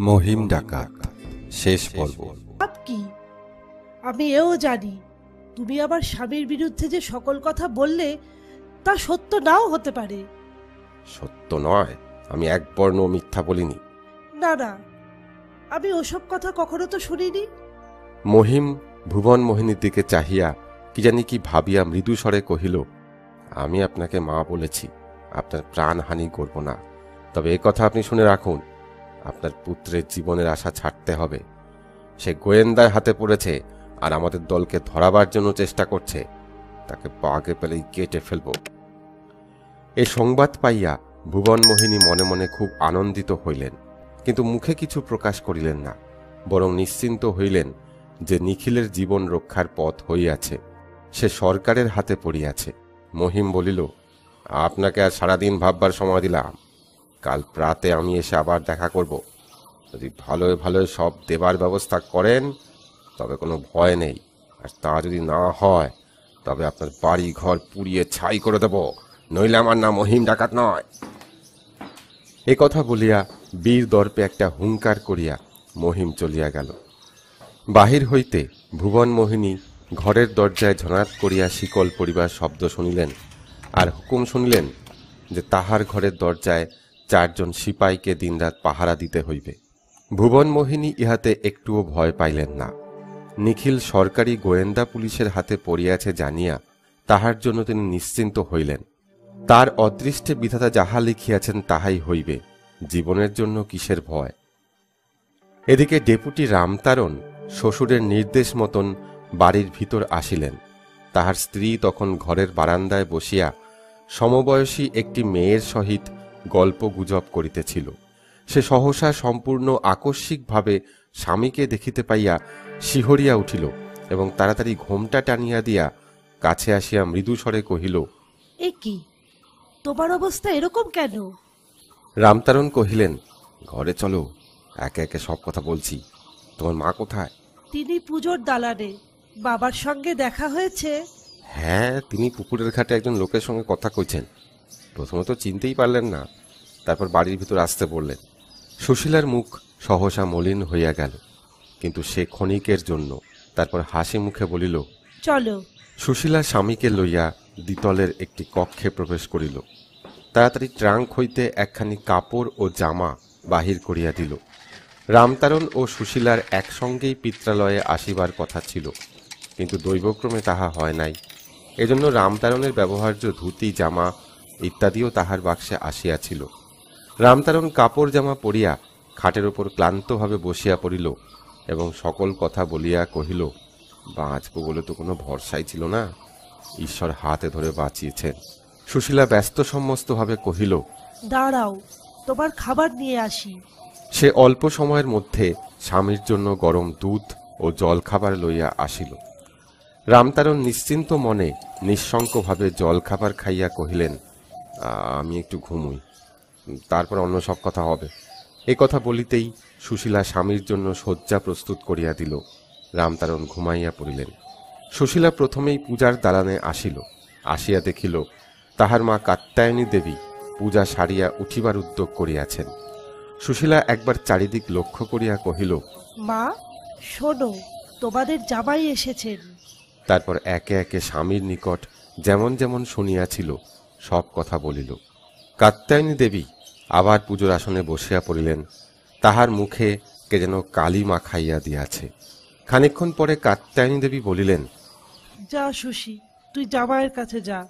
মহিম ডাকাত শেষ পর্ব। আপ কি আমি এও জানি তুমি আবার স্বামীর বিরুদ্ধে যে সকল কথা বললে তা সত্য নাও হতে পারে। সত্য নয়, আমি এক বর্ণ মিথ্যা বলিনি। না না, আমি ওসব কথা কখনো তো শুনিনি। মহিম ভুবন মোহিনীর দিকে চাহিয়া কি জানি কি ভাবিয়া মৃদু স্বরে কহিল, আমি আপনাকে মা বলেছি, আপনার প্রাণহানি করব না। তবে এ কথা আপনি শুনে রাখুন, আপনার পুত্রের জীবনের আশা ছাড়তে হবে। সে গোয়েন্দার হাতে পড়েছে আর আমাদের দলকে ধরাবার জন্য চেষ্টা করছে। তাকে বাগে পেলেই কেটে ফেলব। এই সংবাদ পাইয়া ভুবন মোহিনী মনে মনে খুব আনন্দিত হইলেন, কিন্তু মুখে কিছু প্রকাশ করিলেন না, বরং নিশ্চিন্ত হইলেন যে নিখিলের জীবন রক্ষার পথ হইয়াছে, সে সরকারের হাতে পড়িয়াছে। মহিম বলিল, আপনাকে আর সারাদিন ভাববার সময় দিলাম। কাল প্রাতে আমি এসে আবার দেখা করব। যদি ভালোয় ভালোয় সব দেবার ব্যবস্থা করেন তবে কোনো ভয় নেই, আর তা যদি না হয় তবে আপনার বাড়ি ঘর পুড়িয়ে ছাই করে দেব, নইলে আমার নাম মহিম ডাকাত নয়। এ কথা বলিয়া বীর দর্পে একটা হুঙ্কার করিয়া মহিম চলিয়া গেল। বাহির হইতে ভুবন মোহিনী ঘরের দরজায় ঝনাত করিয়া শিকল পড়িবার শব্দ শুনিলেন, আর হুকুম শুনিলেন যে তাহার ঘরের দরজায় 4 জন সিপাইকে দিনরাত পাহারা দিতে হইবে। ভুবন মোহিনী ইহাতে একটুও ভয় পাইলেন না। নিখিল সরকারি গোয়েন্দা পুলিশের হাতে পড়িয়াছে জানিয়া তাহার জন্য তিনি নিশ্চিন্ত হইলেন। তার অদৃষ্টে বিধাতা যাহা লিখিয়াছেন তাহাই হইবে, জীবনের জন্য কিসের ভয়। এদিকে ডেপুটি রামতারণ শ্বশুরের নির্দেশ মতন বাড়ির ভিতর আসিলেন। তাহার স্ত্রী তখন ঘরের বারান্দায় বসিয়া সমবয়সী একটি মেয়ের সহিত গল্প গুজব করিতেছিল। সে সহসা সম্পূর্ণ আকস্মিকভাবে স্বামীকে দেখিতে পাইয়া শিহরিয়া উঠিল এবং তাড়াতাড়ি ঘোমটা টানিয়া দিয়া কাছে আসিয়া মৃদু স্বরে কহিল, এ কি, তোমার অবস্থা এরকম কেন? রামতারণ কহিলেন, ঘরে চলো, একে একে সব কথা বলছি। তোমার মা কোথায়? তিনি পুজোর দালানে। বাবার সঙ্গে দেখা হয়েছে? হ্যাঁ, তিনি পুকুরের ঘাটে একজন লোকের সঙ্গে কথা কইছেন। প্রথমে তো চিনতেই পারলেন না, তারপর বাড়ির ভিতর আসতে বললেন। সুশীলার মুখ সহসা মলিন হইয়া গেল, কিন্তু সে ক্ষণিকের জন্য। তারপর হাসি মুখে বলিল, চলো। সুশীলা স্বামীকে লইয়া দ্বিতলের একটি কক্ষে প্রবেশ করিল। তাড়াতাড়ি ট্রাঙ্ক হইতে একখানি কাপড় ও জামা বাহির করিয়া দিল। রামতারণ ও সুশীলার একসঙ্গেই পিত্রালয়ে আসিবার কথা ছিল, কিন্তু দৈবক্রমে তাহা হয় নাই। এজন্য রামতারণের ব্যবহার্য ধুতি, জামা ইত্যাদিও তাহার বাক্সে আসিয়াছিল। রামতারণ কাপড় জামা পরিয়া খাটের ওপর ক্লান্তভাবে বসিয়া পড়িল এবং সকল কথা বলিয়া কহিল, বাঁচব বলে তো কোনো ভরসাই ছিল না, ঈশ্বর হাতে ধরে বাঁচিয়েছেন। সুশীলা ব্যস্ত সম্মস্তভাবে কহিল, দাঁড়াও, তোমার খাবার নিয়ে আসি। সে অল্প সময়ের মধ্যে স্বামীর জন্য গরম দুধ ও জল খাবার লইয়া আসিল। রামতারণ নিশ্চিন্ত মনে নিঃশঙ্কভাবে জল খাবার খাইয়া কহিলেন, আমি একটু ঘুমুই, তারপর অন্য সব কথা হবে। এ কথা বলিতেই সুশীলা স্বামীর জন্য শয্যা প্রস্তুত করিয়া দিল। রামতারণ ঘুমাইয়া পড়িলেন। সুশীলা প্রথমেই পূজার দালানে আসিল। আসিয়া দেখিল তাহার মা কাত্যায়নী দেবী পূজা সারিয়া উঠিবার উদ্যোগ করিয়াছেন। সুশীলা একবার চারিদিক লক্ষ্য করিয়া কহিল, মা, শোনো, তোমাদের জামাই এসেছেন। তারপর একে একে স্বামীর নিকট যেমন যেমন শুনিয়াছিল সব কথা বলিল। কাত্যায়নী দেবী আবার পুজোর আসনে বসিয়া পড়িলেন। তাহার মুখে কে যেন কালি মাখাইয়া দিয়াছে। খানিকক্ষণ পরে কাত্যায়নী দেবী বলিলেন, যা সুশি, তুই জামাইয়ের কাছে যা।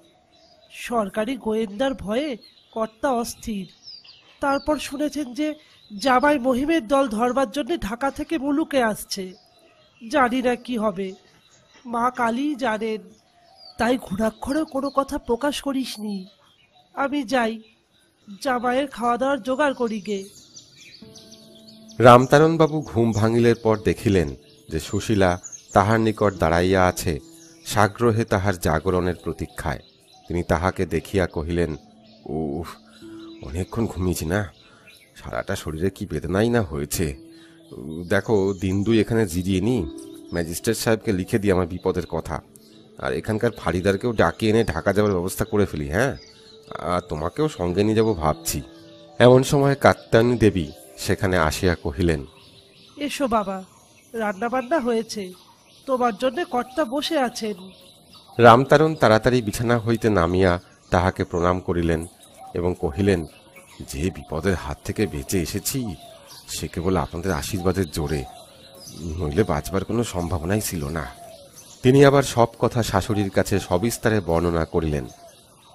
সরকারি গোয়েন্দার ভয়ে কর্তা অস্থির। তারপর শুনেছেন যে জামাই মহিমের দল ধরবার জন্য ঢাকা থেকে মুলুকে আসছে। জানি না কি হবে, মা কালী জানেন। তাই ঘুণাক্ষরেও কোনো কথা প্রকাশ করিসনি। আমি যাই, জামাইয়ের খাওয়া দাওয়ার জোগাড় করি গে। রামতারণবাবু ঘুম ভাঙিলের পর দেখিলেন যে সুশীলা তাহার নিকট দাঁড়াইয়া আছে, সাগ্রহে তাহার জাগরণের প্রতীক্ষায়। তিনি তাহাকে দেখিয়া কহিলেন, উফ, অনেকক্ষণ ঘুমিয়েছি না, সারাটা শরীরে কি বেদনাই না হয়েছে। দেখো, দিন দুই এখানে জিরিয়ে নি, ম্যাজিস্ট্রেট সাহেবকে লিখে দিই আমার বিপদের কথা, আর এখানকার ফাঁড়িদারকেও ডাকিয়ে এনে ঢাকা যাওয়ার ব্যবস্থা করে ফেলি। হ্যাঁ, আর তোমাকেও সঙ্গে নিয়ে যাব ভাবছি। এমন সময় কাত্যায়নী দেবী সেখানে আসিয়া কহিলেন, এসো বাবা, রান্না বান্না হয়েছে, তোমার জন্য কর্তা বসে আছেন। রামতারণ তাড়াতাড়ি বিছানা হইতে নামিয়া তাহাকে প্রণাম করিলেন এবং কহিলেন, যে বিপদের হাত থেকে বেঁচে এসেছি সে কেবল আপনাদের আশীর্বাদের জোরে, নইলে বাঁচবার কোনো সম্ভাবনাই ছিল না। তিনি আবার সব কথা শাশুড়ির কাছে সবিস্তারে বর্ণনা করিলেন।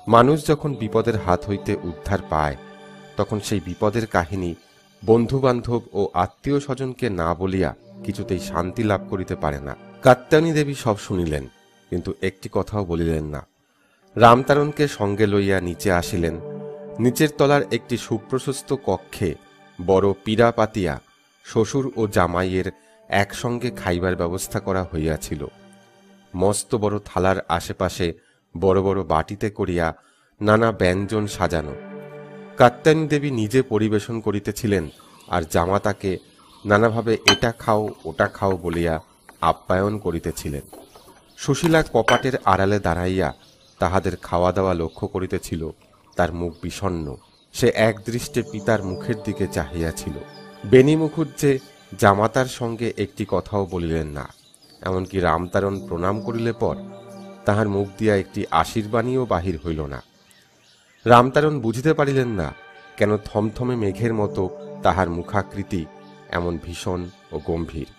মানুষ যখন বিপদের হাত হইতে উদ্ধার পায় তখন সেই বিপদের কাহিনী বন্ধুবান্ধব ও আত্মীয় স্বজনকে না বলিয়া কিছুতেই শান্তি লাভ করিতে পারে না। কাত্যায়নী দেবী সব শুনিলেন, কিন্তু একটি কথাও বলিলেন না। রামতারণকে সঙ্গে লইয়া নিচে আসিলেন। নিচের তলার একটি সুপ্রশস্ত কক্ষে বড় পীড়া পাতিয়া শ্বশুর ও জামাইয়ের একসঙ্গে খাইবার ব্যবস্থা করা হইয়াছিল। মস্ত বড় থালার আশেপাশে বড় বড় বাটিতে করিয়া নানা ব্যঞ্জন সাজানো। কাত্যায়নী দেবী নিজে পরিবেশন করিতেছিলেন, আর জামাতাকে নানাভাবে এটা খাও ওটা খাও বলিয়া আপ্যায়ন করিতেছিলেন। সুশীলা কপাটের আড়ালে দাঁড়াইয়া তাহাদের খাওয়া দাওয়া লক্ষ্য করিতেছিল। তার মুখ বিষণ্ণ। সে একদৃষ্টে পিতার মুখের দিকে চাহিয়াছিল। বেনি মুখুজ্জে জামাতার সঙ্গে একটি কথাও বলিলেন না। এমনকি রামতারণ প্রণাম করিলে পর তাহার মুখ দিয়া একটি আশীর্বাণীও বাহির হইল না। রামতারণ বুঝিতে পারিলেন না কেন থমথমে মেঘের মতো তাহার মুখাকৃতি এমন ভীষণ ও গম্ভীর।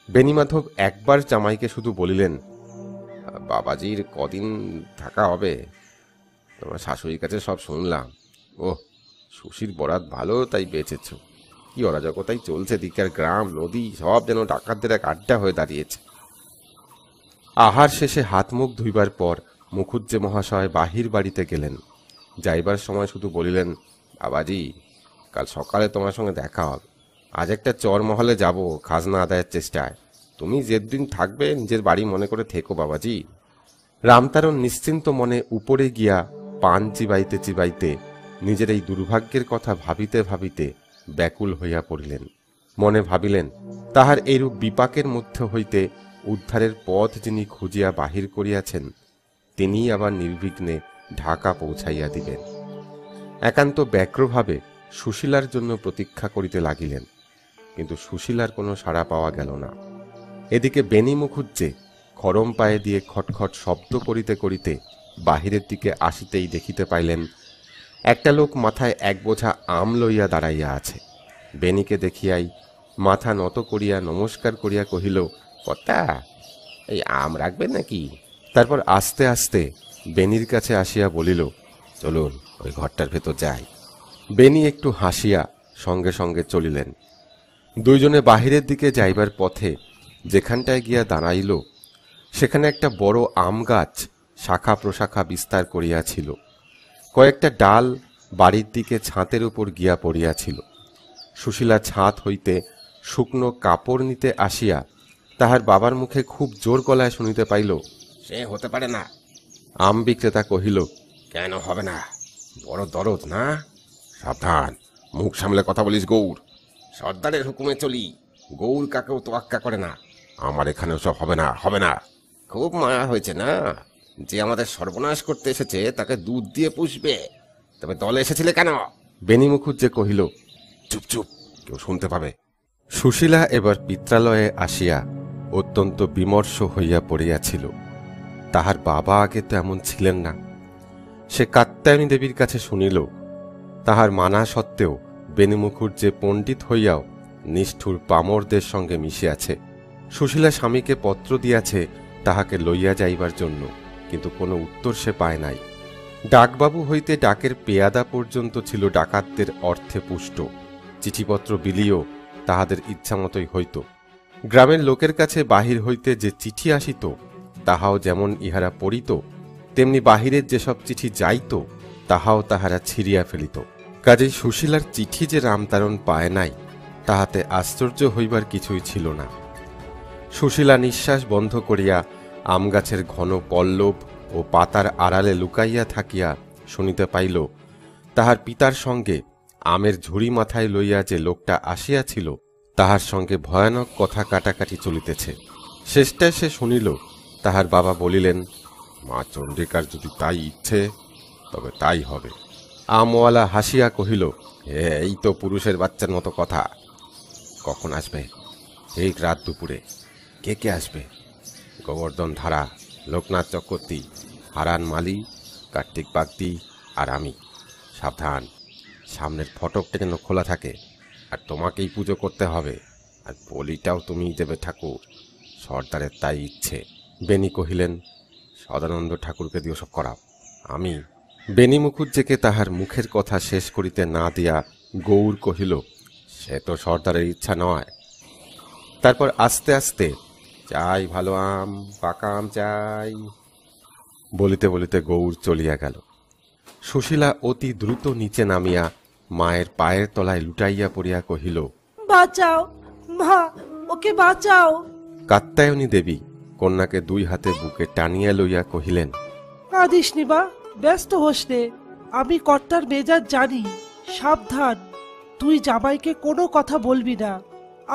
বেণীমাধব একবার জামাইকে শুধু বলিলেন, বাবাজির কদিন থাকা হবে? তোমার শাশুড়ির কাছে সব শুনলাম। ওহ, সুশীর বরাত ভালো, তাই বেঁচেছ। কি অরাজকতাই চলছে, দিকের গ্রাম নদী সব যেন ডাকাতদের এক আড্ডা হয়ে দাঁড়িয়েছে। আহার শেষে হাত মুখ ধুইবার পর মুখুজ্জে মহাশয় বাহির বাড়িতে গেলেন। যাইবার সময় শুধু বলিলেন, বাবাজি, কাল সকালে তোমার সঙ্গে দেখা হবে। আজ একটা চরমহলে যাব খাজনা আদায়ের চেষ্টায়। তুমি যেদিন থাকবে নিজের বাড়ি মনে করে থেকো বাবাজি। রামতারণ নিশ্চিন্ত মনে উপরে গিয়া পান চিবাইতে চিবাইতে নিজের এই দুর্ভাগ্যের কথা ভাবিতে ভাবিতে ব্যাকুল হইয়া পড়িলেন। মনে ভাবিলেন, তাহার এইরূপ বিপাকের মধ্য হইতে উদ্ধারের পথ যিনি খুঁজিয়া বাহির করিয়াছেন তিনিই আবার নির্বিঘ্নে ঢাকা পৌঁছাইয়া দিবেন। একান্ত ব্যগ্রভাবে সুশীলার জন্য প্রতীক্ষা করিতে লাগিলেন, কিন্তু সুশীলার কোনো সাড়া পাওয়া গেল না। এদিকে বেনি মুখুজ্জে খড়ম পায়ে দিয়ে খটখট শব্দ করিতে করিতে বাহিরের দিকে আসিতেই দেখিতে পাইলেন একটা লোক মাথায় এক বোঝা আম লইয়া দাঁড়াইয়া আছে। বেনিকে দেখিয়াই মাথা নত করিয়া নমস্কার করিয়া কহিল, কর্তা, এই আম রাখবেন নাকি? তারপর আস্তে আস্তে বেনির কাছে আসিয়া বলিল, চলুন ওই ঘরটার ভেতর যাই। বেনি একটু হাসিয়া সঙ্গে সঙ্গে চলিলেন। দুইজনে বাহিরের দিকে যাইবার পথে যেখানটায় গিয়া দাঁড়াইল সেখানে একটা বড় আম গাছ শাখা প্রশাখা বিস্তার করিয়াছিল। কয়েকটা ডাল বাড়ির দিকে ছাতের উপর গিয়া পড়িয়াছিল। সুশীলা ছাদ হইতে শুকনো কাপড় নিতে আসিয়া তাহার বাবার মুখে খুব জোর গলায় শুনিতে পাইল, সে হতে পারে না। আম বিক্রেতা কহিল, কেন হবে না? বড় দরদ না? সাবধান, মুখ সামলে কথা বলিস গৌর। সর্দারের হুকুমে চলি, গৌর কাকেও তোয়াক্কা করে না। আমার এখানে সব হবে না, হবে না। খুব মায়া হয়েছে না? যে আমাদের সর্বনাশ করতে এসেছে তাকে দুধ দিয়ে পুষবে, তবে দলে এসেছিলে কেন? বেনি মুখুজ্জে কহিল, চুপ চুপ, কেউ শুনতে পাবে। সুশীলা এবার পিত্রালয়ে আসিয়া অত্যন্ত বিমর্ষ হইয়া পড়িয়াছিল। তাহার বাবা আগে তো এমন ছিলেন না। সে কাত্যায়নী দেবীর কাছে শুনিল তাহার মানা সত্ত্বেও বেনি মুখুজ্জে পণ্ডিত হইয়াও নিষ্ঠুর পামরদের সঙ্গে মিশিয়াছে। সুশীলা স্বামীকে পত্র দিয়াছে তাহাকে লইয়া যাইবার জন্য, কিন্তু কোনো উত্তর সে পায় নাই। ডাকবাবু হইতে ডাকের পেয়াদা পর্যন্ত ছিল ডাকাতদের অর্থে পুষ্ট। চিঠিপত্র বিলিও তাহাদের ইচ্ছামতোই হইত। গ্রামের লোকের কাছে বাহির হইতে যে চিঠি আসিত তাহাও যেমন ইহারা পড়িত, তেমনি বাহিরের যেসব চিঠি যাইত তাহাও তাহারা ছিঁড়িয়া ফেলিত। কাজেই সুশীলার চিঠি যে রামতারণ পায় নাই তাহাতে আশ্চর্য হইবার কিছুই ছিল না। সুশীলা নিঃশ্বাস বন্ধ করিয়া আমগাছের ঘন পল্লব ও পাতার আড়ালে লুকাইয়া থাকিয়া শুনিতে পাইল তাহার পিতার সঙ্গে আমের ঝুড়ি মাথায় লইয়া যে লোকটা আসিয়াছিল তাহার সঙ্গে ভয়ানক কথা কাটাকাটি চলিতেছে। শেষটায় সে শুনিল তাহার বাবা বলিলেন, মা চণ্ডিকার যদি তাই ইচ্ছে তবে তাই হবে। আমওয়ালা হাসিয়া কহিল, এই তো পুরুষের বাচ্চার মতো কথা। কখন আসবে? ঠিক রাত দুপুরে। কে কে আসবে? গোবর্ধন ধারা, লোকনাথ চক্রবর্তী, হারান মালি, কার্তিক বাগদি আর আমি। সাবধান, সামনের ফটকটা যেন খোলা থাকে, আর তোমাকেই পুজো করতে হবে, আর বলিটাও তুমিই দেবে ঠাকুর। সর্দারের তাই ইচ্ছে। বেনি কহিলেন, সদানন্দ ঠাকুরকে দিয়ে সব করাও। আমি? বেনি মুখুজ্জেকে তাহার মুখের কথা শেষ করিতে না দিয়া গৌর কহিল, সে তো সর্দারের ইচ্ছা নয়। তারপর আস্তে আস্তে, চাই ভালো আম, পাকা আম চাই, বলিতে বলিতে গৌর চলিয়া গেল। সুশীলা অতি দ্রুত নিচে নামিয়া মায়ের পায়ের তলায় লুটাইয়া পড়িয়া কহিল, বাঁচাও মা, ওকে বাঁচাও। কাত্যায়নী দেবী কন্যাকে দুই হাতে বুকে টানিয়া লইয়া কহিলেন, কাঁদিস নি বা, ব্যস্ত হোস নে, আমি কর্তার মেজাজ জানি। সাবধান, তুই জামাইকে কোনো কথা বলবি না,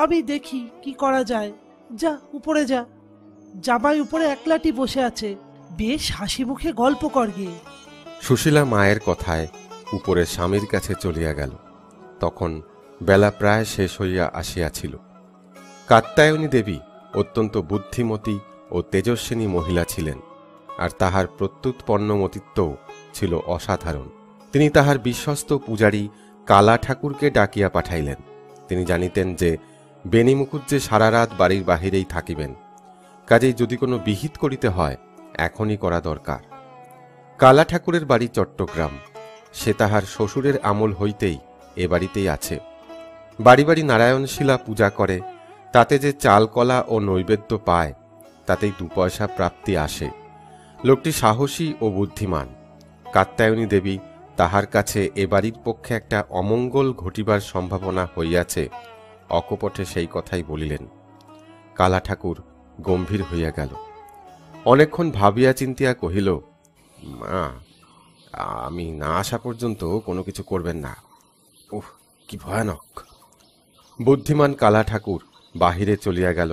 আমি দেখি কি করা যায়। যা উপরে যা, জামাই উপরে একলাটি বসে আছে, বেশ হাসি মুখে গল্প করগে। সুশীলা মায়ের কথায় উপরে স্বামীর কাছে চলিয়া গেল। তখন বেলা প্রায় শেষ হইয়া আসিয়াছিল। কাত্যায়নী দেবী অত্যন্ত বুদ্ধিমতী ও তেজস্বিনী মহিলা ছিলেন, আর তাহার প্রত্যুৎপন্নমতিত্বও ছিল অসাধারণ। তিনি তাহার বিশ্বস্ত পূজারী কালা ঠাকুরকে ডাকিয়া পাঠাইলেন। তিনি জানিতেন যে বেনি মুখুজ্জে সারা রাত বাড়ির বাহিরেই থাকিবেন, কাজেই যদি কোনো বিহিত করিতে হয় এখনই করা দরকার। কালা ঠাকুরের বাড়ি চট্টগ্রাম। সে তাহার শ্বশুরের আমল হইতেই এ বাড়িতেই আছে। বাড়ি বাড়ি নারায়ণশিলা পূজা করে, তাতে যে চাল কলা ও নৈবেদ্য পায় তাতেই 2 পয়সা প্রাপ্তি আসে। লোকটি সাহসী ও বুদ্ধিমান। কাত্যায়নী দেবী তাহার কাছে এ বাড়ির পক্ষে একটা অমঙ্গল ঘটিবার সম্ভাবনা হইয়াছে, অকপটে সেই কথাই বলিলেন। কালা ঠাকুর গম্ভীর হইয়া গেল। অনেকক্ষণ ভাবিয়া চিন্তিয়া কহিল, মা, আমি না আসা পর্যন্ত কোনো কিছু করবেন না। উহ, কি ভয়ানক। বুদ্ধিমান কালা ঠাকুর বাহিরে চলিয়া গেল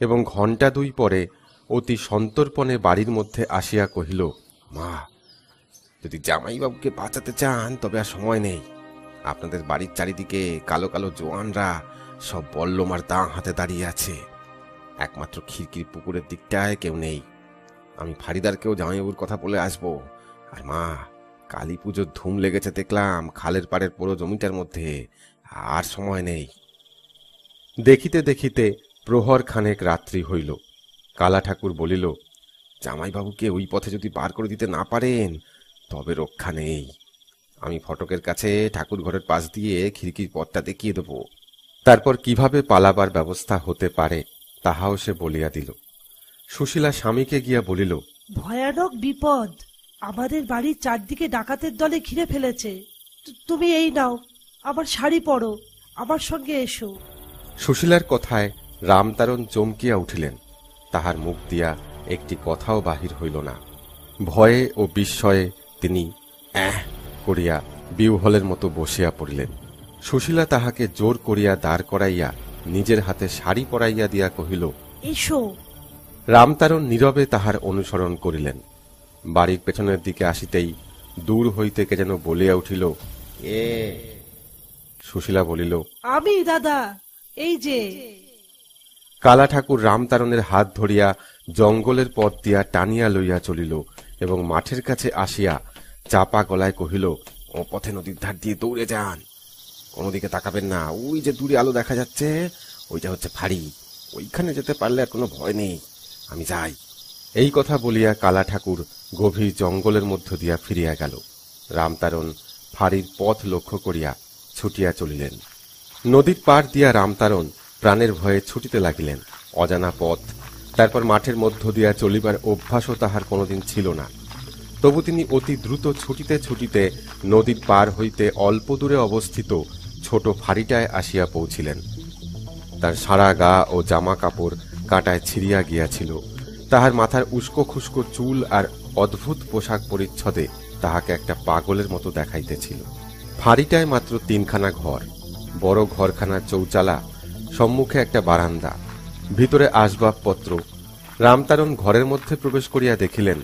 এবং ঘণ্টা 2 পরে অতি সন্তর্পণে বাড়ির মধ্যে আসিয়া কহিল, মা, যদি জামাইবাবুকে বাঁচাতে চান তবে আর সময় নেই। আপনাদের বাড়ির চারিদিকে কালো কালো জোয়ানরা সব বল্লমার দাঁ হাতে দাঁড়িয়ে আছে। একমাত্র খিড়কির পুকুরের দিকটায় কেউ নেই। আমি ফারিদারকেও জামাইবাবুর কথা বলে আসবো। আর মা, কালী পুজোর ধুম লেগেছে দেখলাম খালের পাড়ের পুরো জমিটার মধ্যে। আর সময় নেই। দেখিতে দেখিতে প্রহর খানেক রাত্রি হইল। কালা ঠাকুর বলিল, জামাইবাবুকে ওই পথে যদি বার করে দিতে না পারেন তবে রক্ষা নেই। আমি ফটকের কাছে ঠাকুর ঘরের পাশ দিয়ে খিড়কির পথটা দেখিয়ে দেব। তারপর কিভাবে পালাবার ব্যবস্থা হতে পারে তাহাও সে বলিয়া দিল। সুশীলা স্বামীকে গিয়া বলিল, ভয়ানক বিপদ, আমাদের বাড়ির চারদিকে ডাকাতের দলে ঘিরে ফেলেছে। তুমি এই নাও, আমার শাড়ি পরো, আমার সঙ্গে এসো। সুশীলার কথায় রামতারণ চমকিয়া উঠিলেন। তাহার মুখ দিয়া একটি কথাও বাহির হইল না। ভয়ে ও বিস্ময়ে তিনি করিয়া বিহ্বলের মতো বসিয়া পড়িলেন। সুশীলা তাহাকে জোর করিয়া দাঁড় করাইয়া নিজের হাতে শাড়ি পরাইয়া দিয়া কহিল, এসো। রামতারণ নীরবে তাহার অনুসরণ করিলেন। বাড়ির পেছনের দিকে আসিতেই দূর হইতে কে যেন বলিয়া উঠিল, এ। সুশীলা বলিল, আমি দাদা, এই যে। কালা ঠাকুর রামতারণের হাত ধরিয়া জঙ্গলের পথ দিয়া টানিয়া লইয়া চলিল এবং মাঠের কাছে আসিয়া চাপা গলায় কহিল, ও পথে নদীর ধার দিয়ে দৌড়ে যান, কোনো দিকে তাকাবেন না। ওই যে দূরে আলো দেখা যাচ্ছে, ওইটা হচ্ছে ফাঁড়ি। ওইখানে যেতে পারলে আর কোনো ভয় নেই। আমি যাই। এই কথা বলিয়া কালা ঠাকুর গভীর জঙ্গলের মধ্য দিয়া ফিরিয়া গেল। রামতারণ ফাঁড়ির পথ লক্ষ্য করিয়া ছুটিয়া চলিলেন। নদীর পাড় দিয়া রামতারণ প্রাণের ভয়ে ছুটিতে লাগিলেন। অজানা পথ, তারপর মাঠের মধ্য দিয়া চলিবার অভ্যাসও তাহার কোনোদিন ছিল না। তবু তিনি অতি দ্রুত ছুটিতে ছুটিতে নদীর পার হইতে অল্প দূরে অবস্থিত ছোট ফাঁড়িটায় আসিয়া পৌঁছিলেন। তার সারা গা ও জামা কাপড় কাঁটায় ছিঁড়িয়া গিয়াছিল। তাহার মাথার উস্কো খুস্কো চুল আর অদ্ভুত পোশাক পরিচ্ছদে তাহাকে একটা পাগলের মতো দেখাইতেছিল। ফাঁড়িটায় মাত্র 3খানা ঘর। বড় ঘরখানার চৌচালা, সম্মুখে একটা বারান্দা, ভিতরে আসবাবপত্র। রামতারণ ঘরের মধ্যে প্রবেশ করিয়া দেখিলেন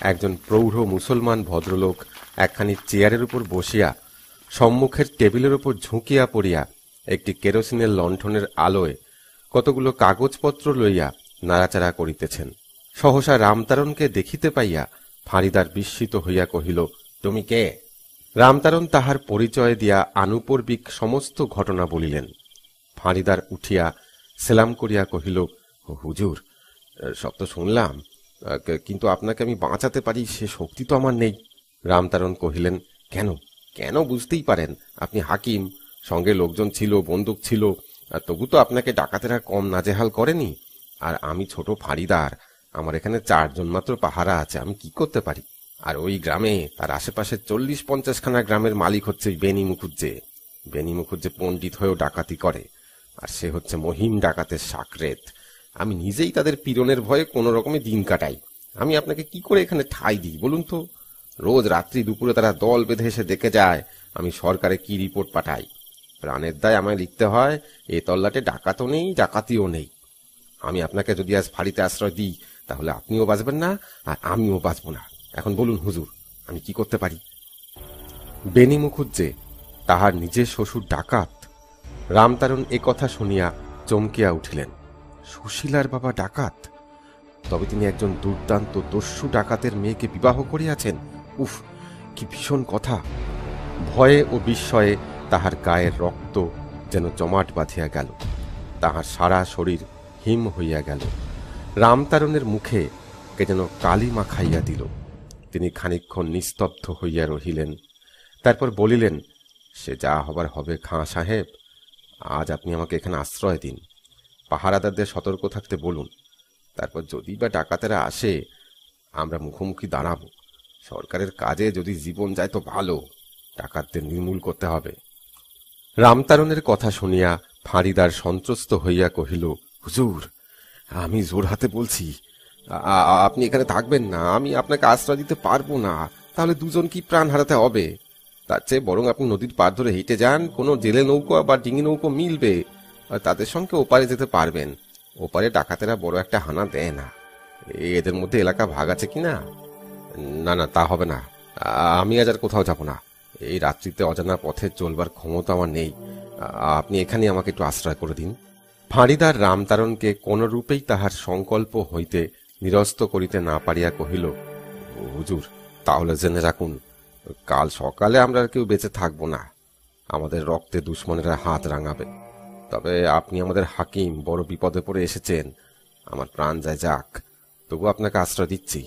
একজন প্রৌঢ় মুসলমান ভদ্রলোক একখানি চেয়ারের উপর বসিয়া সম্মুখের টেবিলের উপর ঝুঁকিয়া পড়িয়া একটি কেরোসিনের লণ্ঠনের আলোয় কতগুলো কাগজপত্র লইয়া নাড়াচাড়া করিতেছেন। সহসা রামতারণকে দেখিতে পাইয়া ফাঁড়িদার বিস্মিত হইয়া কহিল, তুমি কে? রামতারণ তাহার পরিচয় দিয়া আনুপর্বিক সমস্ত ঘটনা বলিলেন। ফাঁড়িদার উঠিয়া সেলাম করিয়া কহিল, হুজুর, সব তো শুনলাম, কিন্তু আপনাকে আমি বাঁচাতে পারি সে শক্তি তো আমার নেই। রামতারণ কহিলেন, কেন কেন বুঝতেই পারেন, আপনি হাকিম, সঙ্গে লোকজন ছিল, বন্দুক ছিল, তবু তো আপনাকে ডাকাতেরা কম নাজেহাল করেনি। আর আমি ছোট ফাঁড়িদার, আমার এখানে 4 জন মাত্র পাহারা আছে, আমি কি করতে পারি? আর ওই গ্রামে তার আশেপাশে 40-50 খানা গ্রামের মালিক হচ্ছে বেনি মুখুজ্জে। বেনি মুখুজ্জে পণ্ডিত হয়েও ডাকাতি করে, আর সে হচ্ছে মহিম ডাকাতের সাকরেত। আমি নিজেই তাদের পীড়নের ভয়ে কোনো রকমে দিন কাটাই। আমি আপনাকে কি করে এখানে ঠাঁই দিই বলুন তো? রোজ রাত্রি দুপুরে তারা দল বেঁধে এসে দেখে যায় আমি সরকারে কি রিপোর্ট পাঠাই। প্রাণের দায় আমায় লিখতে হয়, এ তল্লাটে ডাকাতও নেই, ডাকাতিও নেই। আমি আপনাকে যদি আজ ফাঁড়িতে আশ্রয় দিই, তাহলে আপনিও বাঁচবেন না আর আমিও বাঁচব না। এখন বলুন হুজুর, আমি কি করতে পারি? বেনি মুখুজ্জে তাহার নিজের শ্বশুর ডাকাত? রামতারণ এ কথা শুনিয়া চমকিয়া উঠিলেন। সুশীলার বাবা ডাকাত? তবে তিনি একজন দুর্দান্ত দস্যু ডাকাতের মেয়েকে বিবাহ করিয়াছেন? উফ, কি ভীষণ কথা! ভয়ে ও বিস্ময়ে তাহার গায়ের রক্ত যেন জমাট বাঁধিয়া গেল, তাহার সারা শরীর হিম হইয়া গেল। রামতারণের মুখে কে যেন কালি মাখাইয়া দিল। তিনি খানিকক্ষণ নিস্তব্ধ হইয়া রহিলেন, তারপর বলিলেন, সে যা হবার হবে খাঁ সাহেব, আজ আপনি আমাকে এখানে আশ্রয় দিন, পাহারাদারদের সতর্ক থাকতে বলুন। তারপর যদি বা ডাকাতেরা আসে, আমরা মুখোমুখি দাঁড়াব। সরকারের কাজে যদি জীবন যায় তো ভালো, ডাকাতদের নির্মূল করতে হবে। রামতারণের কথা শুনিয়া ফাঁড়িদার সন্ত্রস্ত হইয়া কহিল, হুজুর, আমি জোর হাতে বলছি, আপনি এখানে থাকবেন না, আমি আপনাকে আশ্রয় দিতে পারবো না। তাহলে দুজন কি প্রাণ হারাতে হবে? তার চেয়ে বরং আপনি নদীর পার ধরে হেঁটে যান, কোনো জেলে নৌকো বা ডিঙি নৌকো মিলবে, আর তাদের সঙ্গে ওপারে যেতে পারবেন। ওপারে ডাকাতেরা বড় একটা হানা দেয় না। এদের মধ্যে এলাকা ভাগ আছে কিনা? না না, তা হবে না। আমি আজ আর কোথাও যাব না। এই রাত্রিতে অজানা পথে চলবার ক্ষমতা আমার নেই। আপনি এখানে আমাকে একটু আশ্রয় করে দিন। ফাঁড়িদার রামতারণকে কোনরূপেই তাহার সংকল্প হইতে নিরস্ত করিতে না পারিয়া কহিল, হুজুর, তাহলে জেনে রাখুন, কাল সকালে আমরা কেউ বেঁচে থাকবো না। আমাদের রক্তে দুশ্মনেরা হাত রাঙাবে। তবে আপনি আমাদের হাকিম, বড় বিপদে পড়ে এসেছেন, আমার প্রাণ যায় যাক, তবু আপনাকে আশ্রয় দিচ্ছি।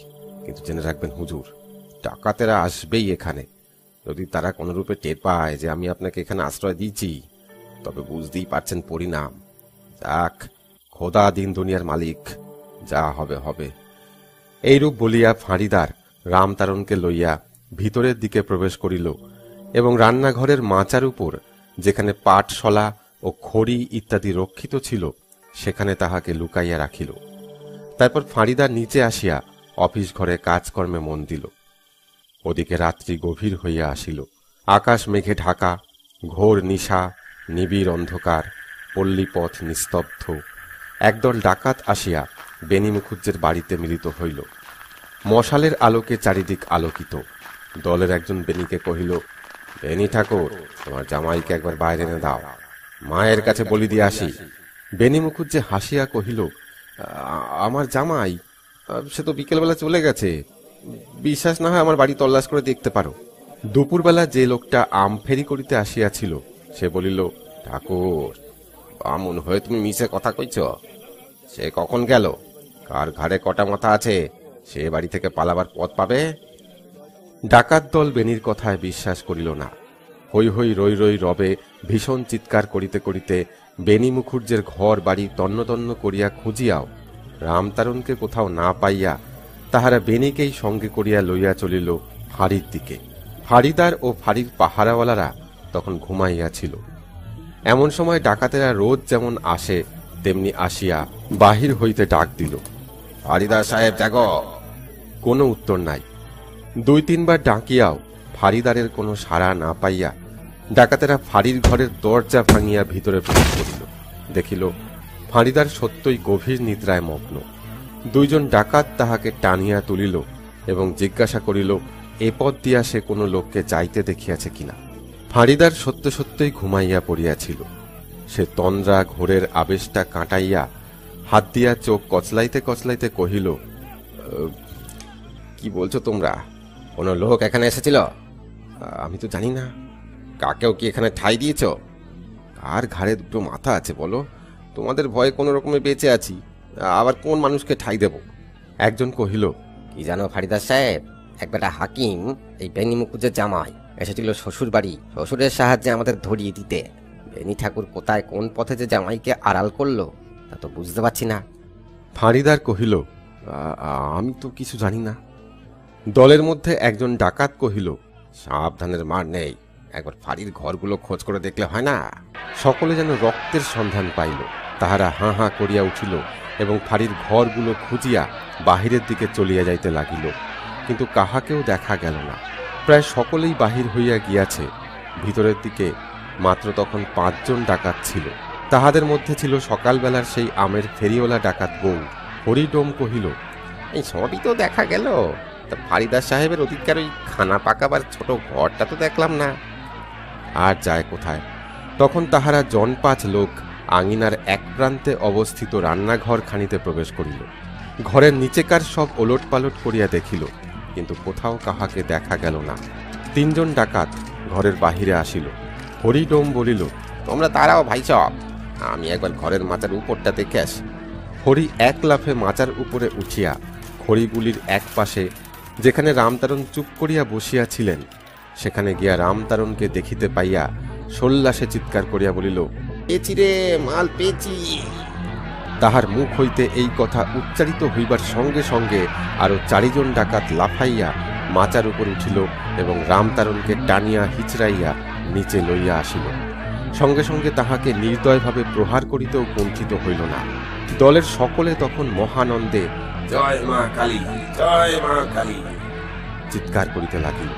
কিন্তু জেনে রাখবেন হুজুর, ডাকাতেরা আসবেই এখানে। যদি তারা কোনরূপে টের পায় যে আমি আপনাকে এখানে আশ্রয় দিচ্ছি, তবে বুঝতেই পারছেন পরিণাম। যাক, খোদা দিন দুনিয়ার মালিক, যা হবে হবে। এইরূপ বলিয়া ফাঁড়িদার রামতারণকে লইয়া ভিতরের দিকে প্রবেশ করিল এবং রান্নাঘরের মাচার উপর, যেখানে পাটশলা ও খড়ি ইত্যাদি রক্ষিত ছিল, সেখানে তাহাকে লুকাইয়া রাখিল। তারপর ফাঁড়িদার নিচে আসিয়া অফিস ঘরে কাজকর্মে মন দিল। ওদিকে রাত্রি গভীর হইয়া আসিল। আকাশ মেঘে ঢাকা, ঘোর নিশা, নিবিড় অন্ধকার, পল্লীপথ নিস্তব্ধ। একদল ডাকাত আসিয়া বেনি মুখুজ্জের বাড়িতে মিলিত হইল। মশালের আলোকে চারিদিক আলোকিত। দলের একজন বেনিকে কহিল, বেনি ঠাকুর, তোমার জামাইকে একবার বাইরে এনে দাও, মায়ের কাছে বলি দিয়ে আসি। বেনি মুখুজ্জে হাসিয়া কহিল, আমার জামাই? সে তো বিকেলবেলা চলে গেছে। বিশ্বাস না হয় আমার বাড়ি তল্লাশ করে দেখতে পারো। দুপুরবেলা যে লোকটা আম ফেরি করিতে আসিয়াছিল, সে বলিল, ঠাকুর, বামুন হয়ে তুমি মিছে কথা কইছ? সে কখন গেল? কার ঘাড়ে কটা মাথা আছে? সে বাড়ি থেকে পালাবার পথ পাবে? ডাকাত দল বেনির কথায় বিশ্বাস করিল না। হৈ হৈ রই রই রবে ভীষণ চিৎকার করিতে করিতে বেনি মুখুজ্জের ঘর বাড়ি তন্ন তন্ন করিয়া খুঁজিয়াও রামতারণকে কোথাও না পাইয়া তাহারা বেনিকেই সঙ্গে করিয়া লইয়া চলিল ফাঁড়ির দিকে। ফাঁড়িদার ও ফাঁড়ির পাহারাওয়ালারা তখন ঘুমাইয়াছিল। এমন সময় ডাকাতেরা রোজ যেমন আসে তেমনি আসিয়া বাহির হইতে ডাক দিল, ফাঁড়িদার সাহেব জাগো। কোনো উত্তর নাই। 2-3 বার ডাকিয়াও ফাঁড়িদারের কোনো সাড়া না পাইয়া ডাকাতেরা ফাঁড়ির ঘরের দরজা ভাঙিয়া ভিতরে প্রবেশ করিল। দেখিল ফাঁড়িদার সত্যই গভীর নিদ্রায় মগ্ন। 2 জন ডাকাত তাহাকে টানিয়া তুলিল এবং জিজ্ঞাসা করিল, এ পথ দিয়া সে কোনো লোককে যাইতে দেখিয়াছে কিনা। ফাঁড়িদার সত্য সত্যই ঘুমাইয়া পড়িয়াছিল। সে তন্দ্রা ঘোরের আবেশটা কাটাইয়া হাত দিয়া চোখ কচলাইতে কচলাইতে কহিল, কি বলছো তোমরা? কোনো লোক এখানে এসেছিল? আমি তো জানি না। কাকেও কি এখানে ঠাঁই দিয়েছ? কার ঘাড়ে দুটো মাথা আছে বলো? তোমাদের ভয়ে কোনো রকমে বেঁচে আছি, আবার কোন মানুষকে ঠাঁই দেব? একজন কহিল, কি জানো ফারিদার সাহেব, একবেলা হাকিম এই বেনি মুখুজ্জের জামাই এসেছিল শ্বশুর বাড়ি শ্বশুরের সাহায্যে আমাদের ধরিয়ে দিতে। বেনি ঠাকুর কোথায় কোন পথে যে জামাইকে আড়াল করলো তা তো বুঝতে পারছি না। ফাঁড়িদার কহিল, আমি তো কিছু জানি না। দলের মধ্যে একজন ডাকাত কহিল, সাবধানের মার নেই, একবার ফাঁড়ির ঘরগুলো খোঁজ করে দেখলে হয় না? সকলে যেন রক্তের সন্ধান পাইল। তাহারা হাঁ হাঁ করিয়া উঠিল এবং ফাঁড়ির ঘরগুলো খুঁজিয়া বাহিরের দিকে চলিয়া যাইতে লাগিল, কিন্তু কাহাকেও দেখা গেল না। প্রায় সকলেই বাহির হইয়া গিয়াছে। ভিতরের দিকে মাত্র তখন 5 জন ডাকাত ছিল। তাহাদের মধ্যে ছিল সকালবেলার সেই আমের ফেরিওয়ালা ডাকাত গৌর। হরিডোম কহিল, এই সবই তো দেখা গেল, তা ফারিদার সাহেবের অধিকার ওই খানা পাকাবার ছোট ঘরটা তো দেখলাম না। আর যায় কোথায়? তখন তাহারা 5 লোক আঙিনার এক প্রান্তে অবস্থিত রান্নাঘর খানিতে প্রবেশ করিল। ঘরের নিচেকার সব ওলট পালট করিয়া দেখিল, কিন্তু কোথাও কাহাকে দেখা গেল না। 3 জন ডাকাত ঘরের বাহিরে আসিল। হরিডোম বলিল, তোমরা দাঁড়াও ভাই সব, আমি একবার ঘরের মাচার উপরটা দেখে আসি। হরি এক লাফে মাচার উপরে উঠিয়া খড়িগুলির এক পাশে, যেখানে রামতারণ চুপ করিয়া বসিয়াছিলেন, সেখানে গিয়া রামতারণকে দেখিতে পাইয়া সোল্লাসে চিৎকার করিয়া বলিল, পেয়েছি রে, মাল পেয়েছি। তাহার মুখ হইতে এই কথা উচ্চারিত হইবার সঙ্গে সঙ্গে আরো 4 জন ডাকাত লাফাইয়া মাচার উপর উঠিল এবং রামতারণকে টানিয়া হিচড়াইয়া নিচে লইয়া আসিল। সঙ্গে সঙ্গে তাহাকে নির্দয়ভাবে প্রহার করিতেও কুণ্ঠিত হইল না। দলের সকলে তখন মহানন্দে জয় মা কালী, জয় মা কালী চিৎকার করিতে লাগিল।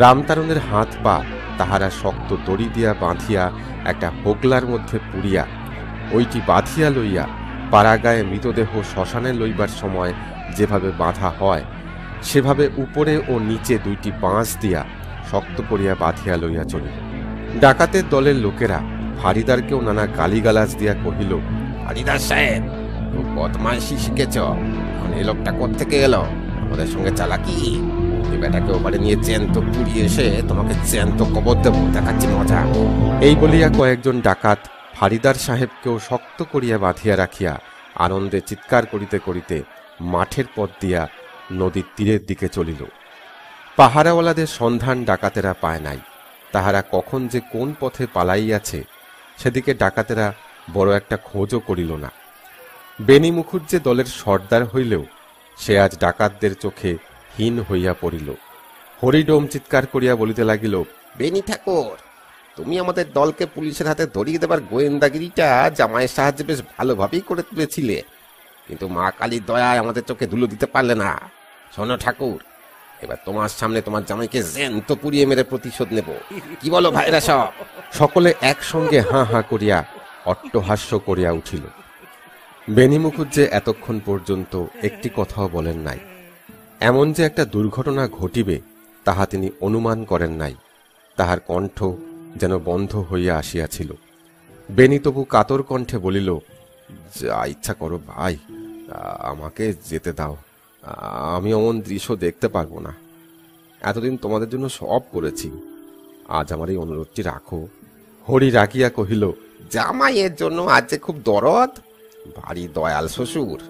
রামতারণের হাত পা তাহারা শক্ত দড়ি দিয়া বাঁধিয়া একটা হোগলার মধ্যে পুড়িয়া ওইটি বাঁধিয়া লইয়া পাড়াগায়ে মৃতদেহ শ্মশানে লইবার সময় যেভাবে বাঁধা হয়, সেভাবে উপরে ও নিচে 2টি বাঁশ দিয়া শক্ত করিয়া বাঁধিয়া লইয়া চলিল। ডাকাতের দলের লোকেরা ফাঁড়িদারকেও নানা গালিগালাজ দিয়া কহিল, ফারিদার সাহেব, খুব বদমাইশি শিখেছ। এখন এই লোকটা কোত্থেকে এলো? আমাদের সঙ্গে চালাকি? এই বেটাকে ওপারে নিয়ে জ্যান্ত পুড়িয়ে এসে তোমাকে জ্যান্ত কবর দেবো, দেখাচ্ছি মজা। এই বলিয়া কয়েকজন ডাকাত ফাঁড়িদার সাহেবকেও শক্ত করিয়া বাঁধিয়া রাখিয়া আনন্দে চিৎকার করিতে করিতে মাঠের পথ দিয়া নদীর তীরের দিকে চলিল। পাহারাওয়ালাদের সন্ধান ডাকাতেরা পায় নাই। তাহারা কখন যে কোন পথে পালাইয়াছে সেদিকে ডাকাতেরা বড় একটা খোঁজও করিল না। বেনি মুখুজ্জে দলের সর্দার হইলেও সে আজ ডাকাতদের চোখে হীন হইয়া পড়িল। হরিডোম চিৎকার করিয়া বলিতে লাগিল, বেনি ঠাকুর, তুমি আমাদের দলকে পুলিশের হাতে ধরিয়ে দেবার গোয়েন্দাগিরিটা জামাইয়ের সাহায্যে বেশ ভালোভাবেই করে তুলেছিলে, কিন্তু মা কালীর দয়ায় আমাদের চোখে ধুলো দিতে পারলে না। শোনো ঠাকুর, এবার তোমার সামনে তোমার জামাইকে জ্যান্ত পুড়িয়ে মেরে প্রতিশোধ নেব। কি বলো ভাইরা সব? সকলে একসঙ্গে হাঁ হাঁ করিয়া অট্টহাস্য করিয়া উঠিল। বেনি মুখুজ্জে এতক্ষণ পর্যন্ত একটি কথাও বলেন নাই। এমন যে একটা দুর্ঘটনা ঘটিবে তাহা তিনি অনুমান করেন নাই। তাহার কণ্ঠ যেন বন্ধ হইয়া আসিয়াছিল। বেনি তবু কাতর কণ্ঠে বলিল, যা ইচ্ছা করো ভাই, আমাকে যেতে দাও। আমি অমন দৃশ্য দেখতে পারবো না। এতদিন তোমাদের জন্য সব করেছি, আজ আমার এই অনুরোধটি রাখো। হরি রাগিয়া কহিল, জামাইয়ের জন্য আজ যে খুব দরদ, ভারী দয়াল শ্বশুর।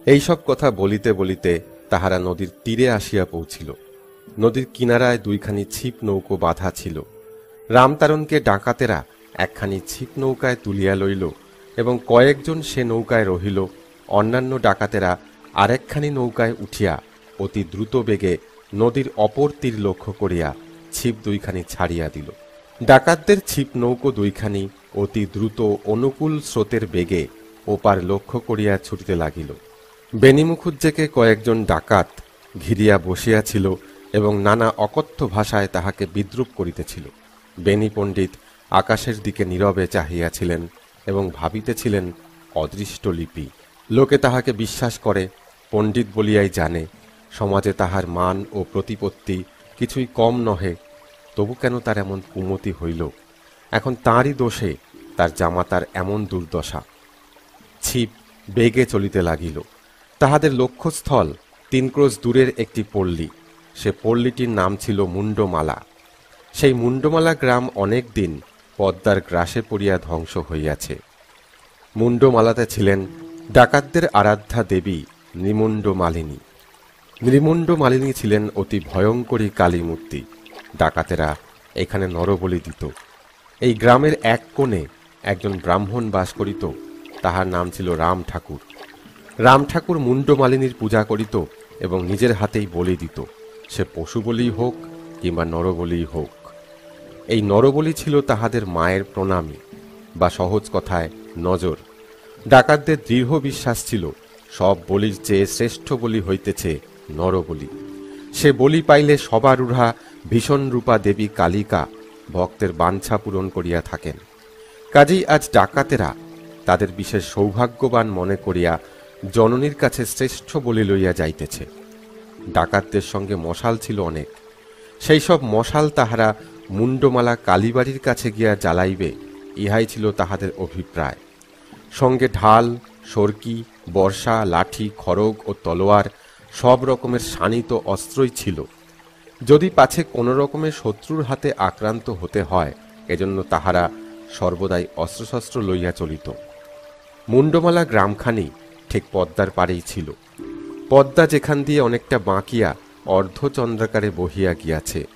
এইসব কথা বলিতে বলিতে তাহারা নদীর তীরে আসিয়া পৌঁছিল। নদীর কিনারায় 2খানি ছিপ নৌকো বাঁধা ছিল। রামতারণকে ডাকাতেরা একখানি ছিপ নৌকায় তুলিয়া লইল এবং কয়েকজন সে নৌকায় রহিল। অন্যান্য ডাকাতেরা আরেকখানি নৌকায় উঠিয়া অতি দ্রুত বেগে নদীর অপর তীর লক্ষ্য করিয়া ছিপ 2খানি ছাড়িয়া দিল। ডাকাতদের ছিপ নৌকো 2খানি অতি দ্রুত অনুকূল স্রোতের বেগে ওপার লক্ষ্য করিয়া ছুটিতে লাগিল। বেনি মুখুজ্জেকে কয়েকজন ডাকাত ঘিরিয়া বসিয়াছিল এবং নানা অকথ্য ভাষায় তাহাকে বিদ্রূপ করিতেছিল। বেনি পণ্ডিত আকাশের দিকে নীরবে চাহিয়াছিলেন এবং ভাবিতেছিলেন অদৃষ্ট লিপি। লোকে তাহাকে বিশ্বাস করে, পণ্ডিত বলিয়াই জানে। সমাজে তাহার মান ও প্রতিপত্তি কিছুই কম নহে, তবু কেন তার এমন কুমতি হইল? এখন তাঁরই দোষে তার জামাতার এমন দুর্দশা। ছিপ বেগে চলিতে লাগিল। তাহাদের লক্ষ্যস্থল 3 ক্রোশ দূরের একটি পল্লী। সে পল্লীটির নাম ছিল মুন্ডমালা। সেই মুন্ডমালা গ্রাম অনেক দিন পদ্মার গ্রাসে পড়িয়া ধ্বংস হইয়াছে। মুন্ডমালাতে ছিলেন ডাকাতদের আরাধ্যা দেবী নৃমুণ্ড মালিনী। নৃমুণ্ড মালিনী ছিলেন অতি ভয়ঙ্করী কালী মূর্তি। ডাকাতেরা এখানে নরবলি দিত। এই গ্রামের এক কোণে একজন ব্রাহ্মণ বাস করিত, তাহার নাম ছিল রাম ঠাকুর। রাম ঠাকুর মুন্ডমালিনীর পূজা করিত এবং নিজের হাতেই বলি দিত, সে পশু বলি হোক কিংবা নরবলি হোক। এই নরবলি ছিল তাহাদের মায়ের প্রণামী, বা সহজ কথায় নজর। ডাকাতদের দৃঢ় বিশ্বাস ছিল সব বলির চেয়ে শ্রেষ্ঠ বলি হইতেছে নরবলি। সে বলি পাইলে সবারূঢ়া ভীষণ রূপা দেবী কালিকা ভক্তের বাঞ্ছা পূরণ করিয়া থাকেন। কাজেই আজ ডাকাতেরা তাদের বিশেষ সৌভাগ্যবান মনে করিয়া জননীর কাছে শ্রেষ্ঠ বলি লইয়া যাইতেছে। ডাকাতদের সঙ্গে মশাল ছিল অনেক। সেই সব মশাল তাহারা মুন্ডমালা কালীবাড়ির কাছে গিয়া জ্বালাইবে, ইহাই ছিল তাহাদের অভিপ্রায়। সঙ্গে ঢাল, সরকি, বর্ষা, লাঠি, খড়গ ও তলোয়ার সব রকমের শানিত অস্ত্রই ছিল। যদি পাছে কোনো রকমের শত্রুর হাতে আক্রান্ত হতে হয়, এজন্য তাহারা সর্বদাই অস্ত্রশস্ত্র লইয়া চলিত। মুন্ডমালা গ্রামখানি ঠিক পদ্মার পাড়েই ছিল। পদ্মা যেখান দিয়ে অনেকটা বাঁকিয়া অর্ধচন্দ্রাকারে বহিয়া গিয়াছে।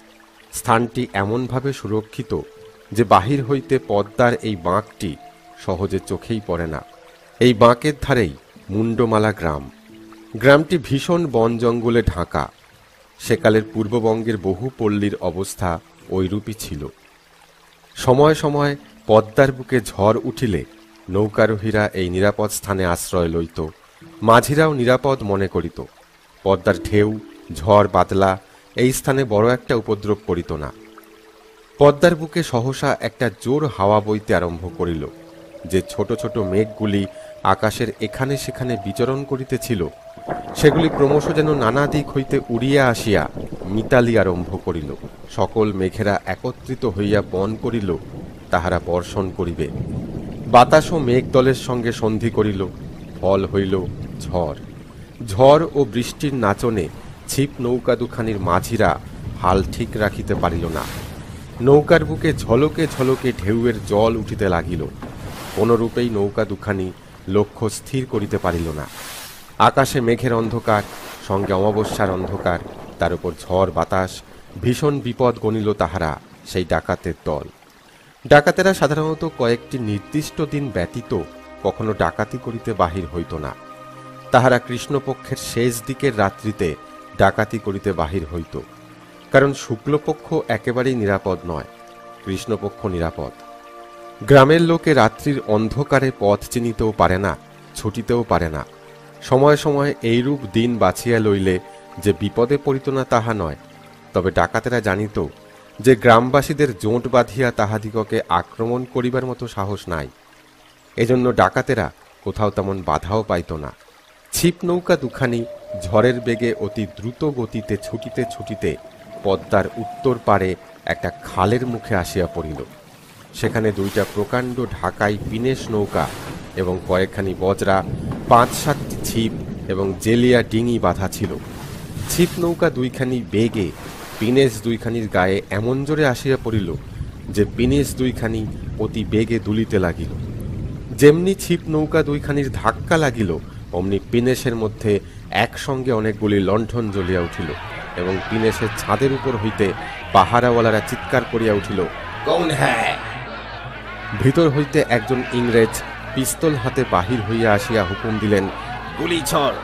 স্থানটি এমনভাবে সুরক্ষিত যে বাহির হইতে পদ্মার এই বাঁকটি সহজে চোখেই পড়ে না। এই বাঁকের ধারেই মুন্ডমালা গ্রাম। গ্রামটি ভীষণ বন জঙ্গলে ঢাকা। সেকালের পূর্ববঙ্গের বহু পল্লীর অবস্থা ঐরূপই ছিল। সময় সময় পদ্মার বুকে ঝড় উঠিলে নৌকারোহীরা এই নিরাপদ স্থানে আশ্রয় লইত। মাঝিরাও নিরাপদ মনে করিত। পদ্মার ঢেউ, ঝড় বাদলা এই স্থানে বড় একটা উপদ্রব করিত না। পদ্মার বুকে সহসা একটা জোর হাওয়া বইতে আরম্ভ করিল। যে ছোট ছোট মেঘগুলি আকাশের এখানে সেখানে বিচরণ করিতেছিল, সেগুলি ক্রমশ যেন নানা দিক হইতে উড়িয়া আসিয়া মিতালি আরম্ভ করিল। সকল মেঘেরা একত্রিত হইয়া বন করিল তাহারা বর্ষণ করিবে। বাতাস ও মেঘ দলের সঙ্গে সন্ধি করিল, ফল হইল ঝড়। ঝড় ও বৃষ্টির নাচনে ছিপ নৌকা দুখানির মাঝিরা হাল ঠিক রাখিতে পারিল না। নৌকার বুকে ঝলকে ঝলকে ঢেউয়ের জল উঠিতে লাগিল। কোনরূপেই নৌকা দুখানি লক্ষ্য স্থির করিতে পারিল না। আকাশে মেঘের অন্ধকার, সঙ্গে অমাবস্যার অন্ধকার, তার উপর ঝড় বাতাস, ভীষণ বিপদ গণিল তাহারা সেই ডাকাতের দল। ডাকাতেরা সাধারণত কয়েকটি নির্দিষ্ট দিন ব্যতীত কখনো ডাকাতি করিতে বাহির হইত না। তাহারা কৃষ্ণপক্ষের শেষ দিকের রাত্রিতে ডাকাতি করিতে বাহির হইত। কারণ শুক্লপক্ষ একেবারেই নিরাপদ নয়, কৃষ্ণপক্ষ নিরাপদ। গ্রামের লোকে রাত্রির অন্ধকারে পথ চিনিতেও পারে না, ছুটিতেও পারে না। সময় সময় এইরূপ দিন বাছিয়া লইলে যে বিপদে পড়িত না তাহা নয়, তবে ডাকাতেরা জানিত যে গ্রামবাসীদের জোট বাঁধিয়া তাহাদিগকে আক্রমণ করিবার মতো সাহস নাই। এজন্য ডাকাতেরা কোথাও তেমন বাধাও পাইত না। ছিপ নৌকা দুখানি ঝড়ের বেগে অতি দ্রুত গতিতে ছুটিতে ছুটিতে পদ্মার উত্তর পারে একটা খালের মুখে আসিয়া পড়িল। সেখানে দুইটা প্রকাণ্ড ঢাকাই পিনেশ নৌকা এবং কয়েকখানি বজরা, 5-7টি ছিপ এবং জেলিয়া ডিঙি বাঁধা ছিল। ছিপ নৌকা দুইখানি বেগে পিনেশ দুইখানির গায়ে এমন জোরে আসিয়া পড়িল যে পিনেশ দুইখানি অতি বেগে দুলিতে লাগিল। যেমনি ছিপ নৌকা দুইখানির ধাক্কা লাগিল, অমনি পিনেশের মধ্যে একসঙ্গে অনেকগুলি লণ্ঠন জ্বলিয়া উঠিল এবং পিনেশের ছাদের উপর হইতে পাহারাওয়ালারা চিৎকার করিয়া উঠিল, "কৌন হ্যায়?" ভিতর হইতে একজন ইংরেজ পিস্তল হাতে বাহির হইয়া আসিয়া হুকুম দিলেন, "গুলি ছড়!"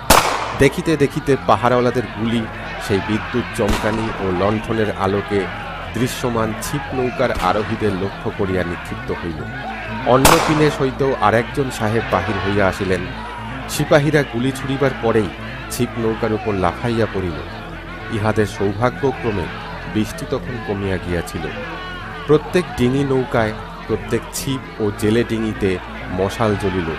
দেখিতে দেখিতে পাহারাওয়ালাদের গুলি সেই বিদ্যুৎ চমকানি ও লণ্ঠনের আলোকে দৃশ্যমান ছিপ নৌকার আরোহীদের লক্ষ্য করিয়া নিক্ষিপ্ত হইল। অন্য পিনেশ হইতেও আরেকজন সাহেব বাহির হইয়া আসিলেন। সিপাহীরা গুলি ছুড়িবার পরেই ছিপ নৌকার উপর লাফাইয়া পড়িল। ইহাদের সৌভাগ্যক্রমে বৃষ্টি তখন কমিয়া গিয়াছিল। প্রত্যেক ডিঙি নৌকায়, প্রত্যেক ছিপ ও জেলে ডিঙিতে মশাল জ্বলিল,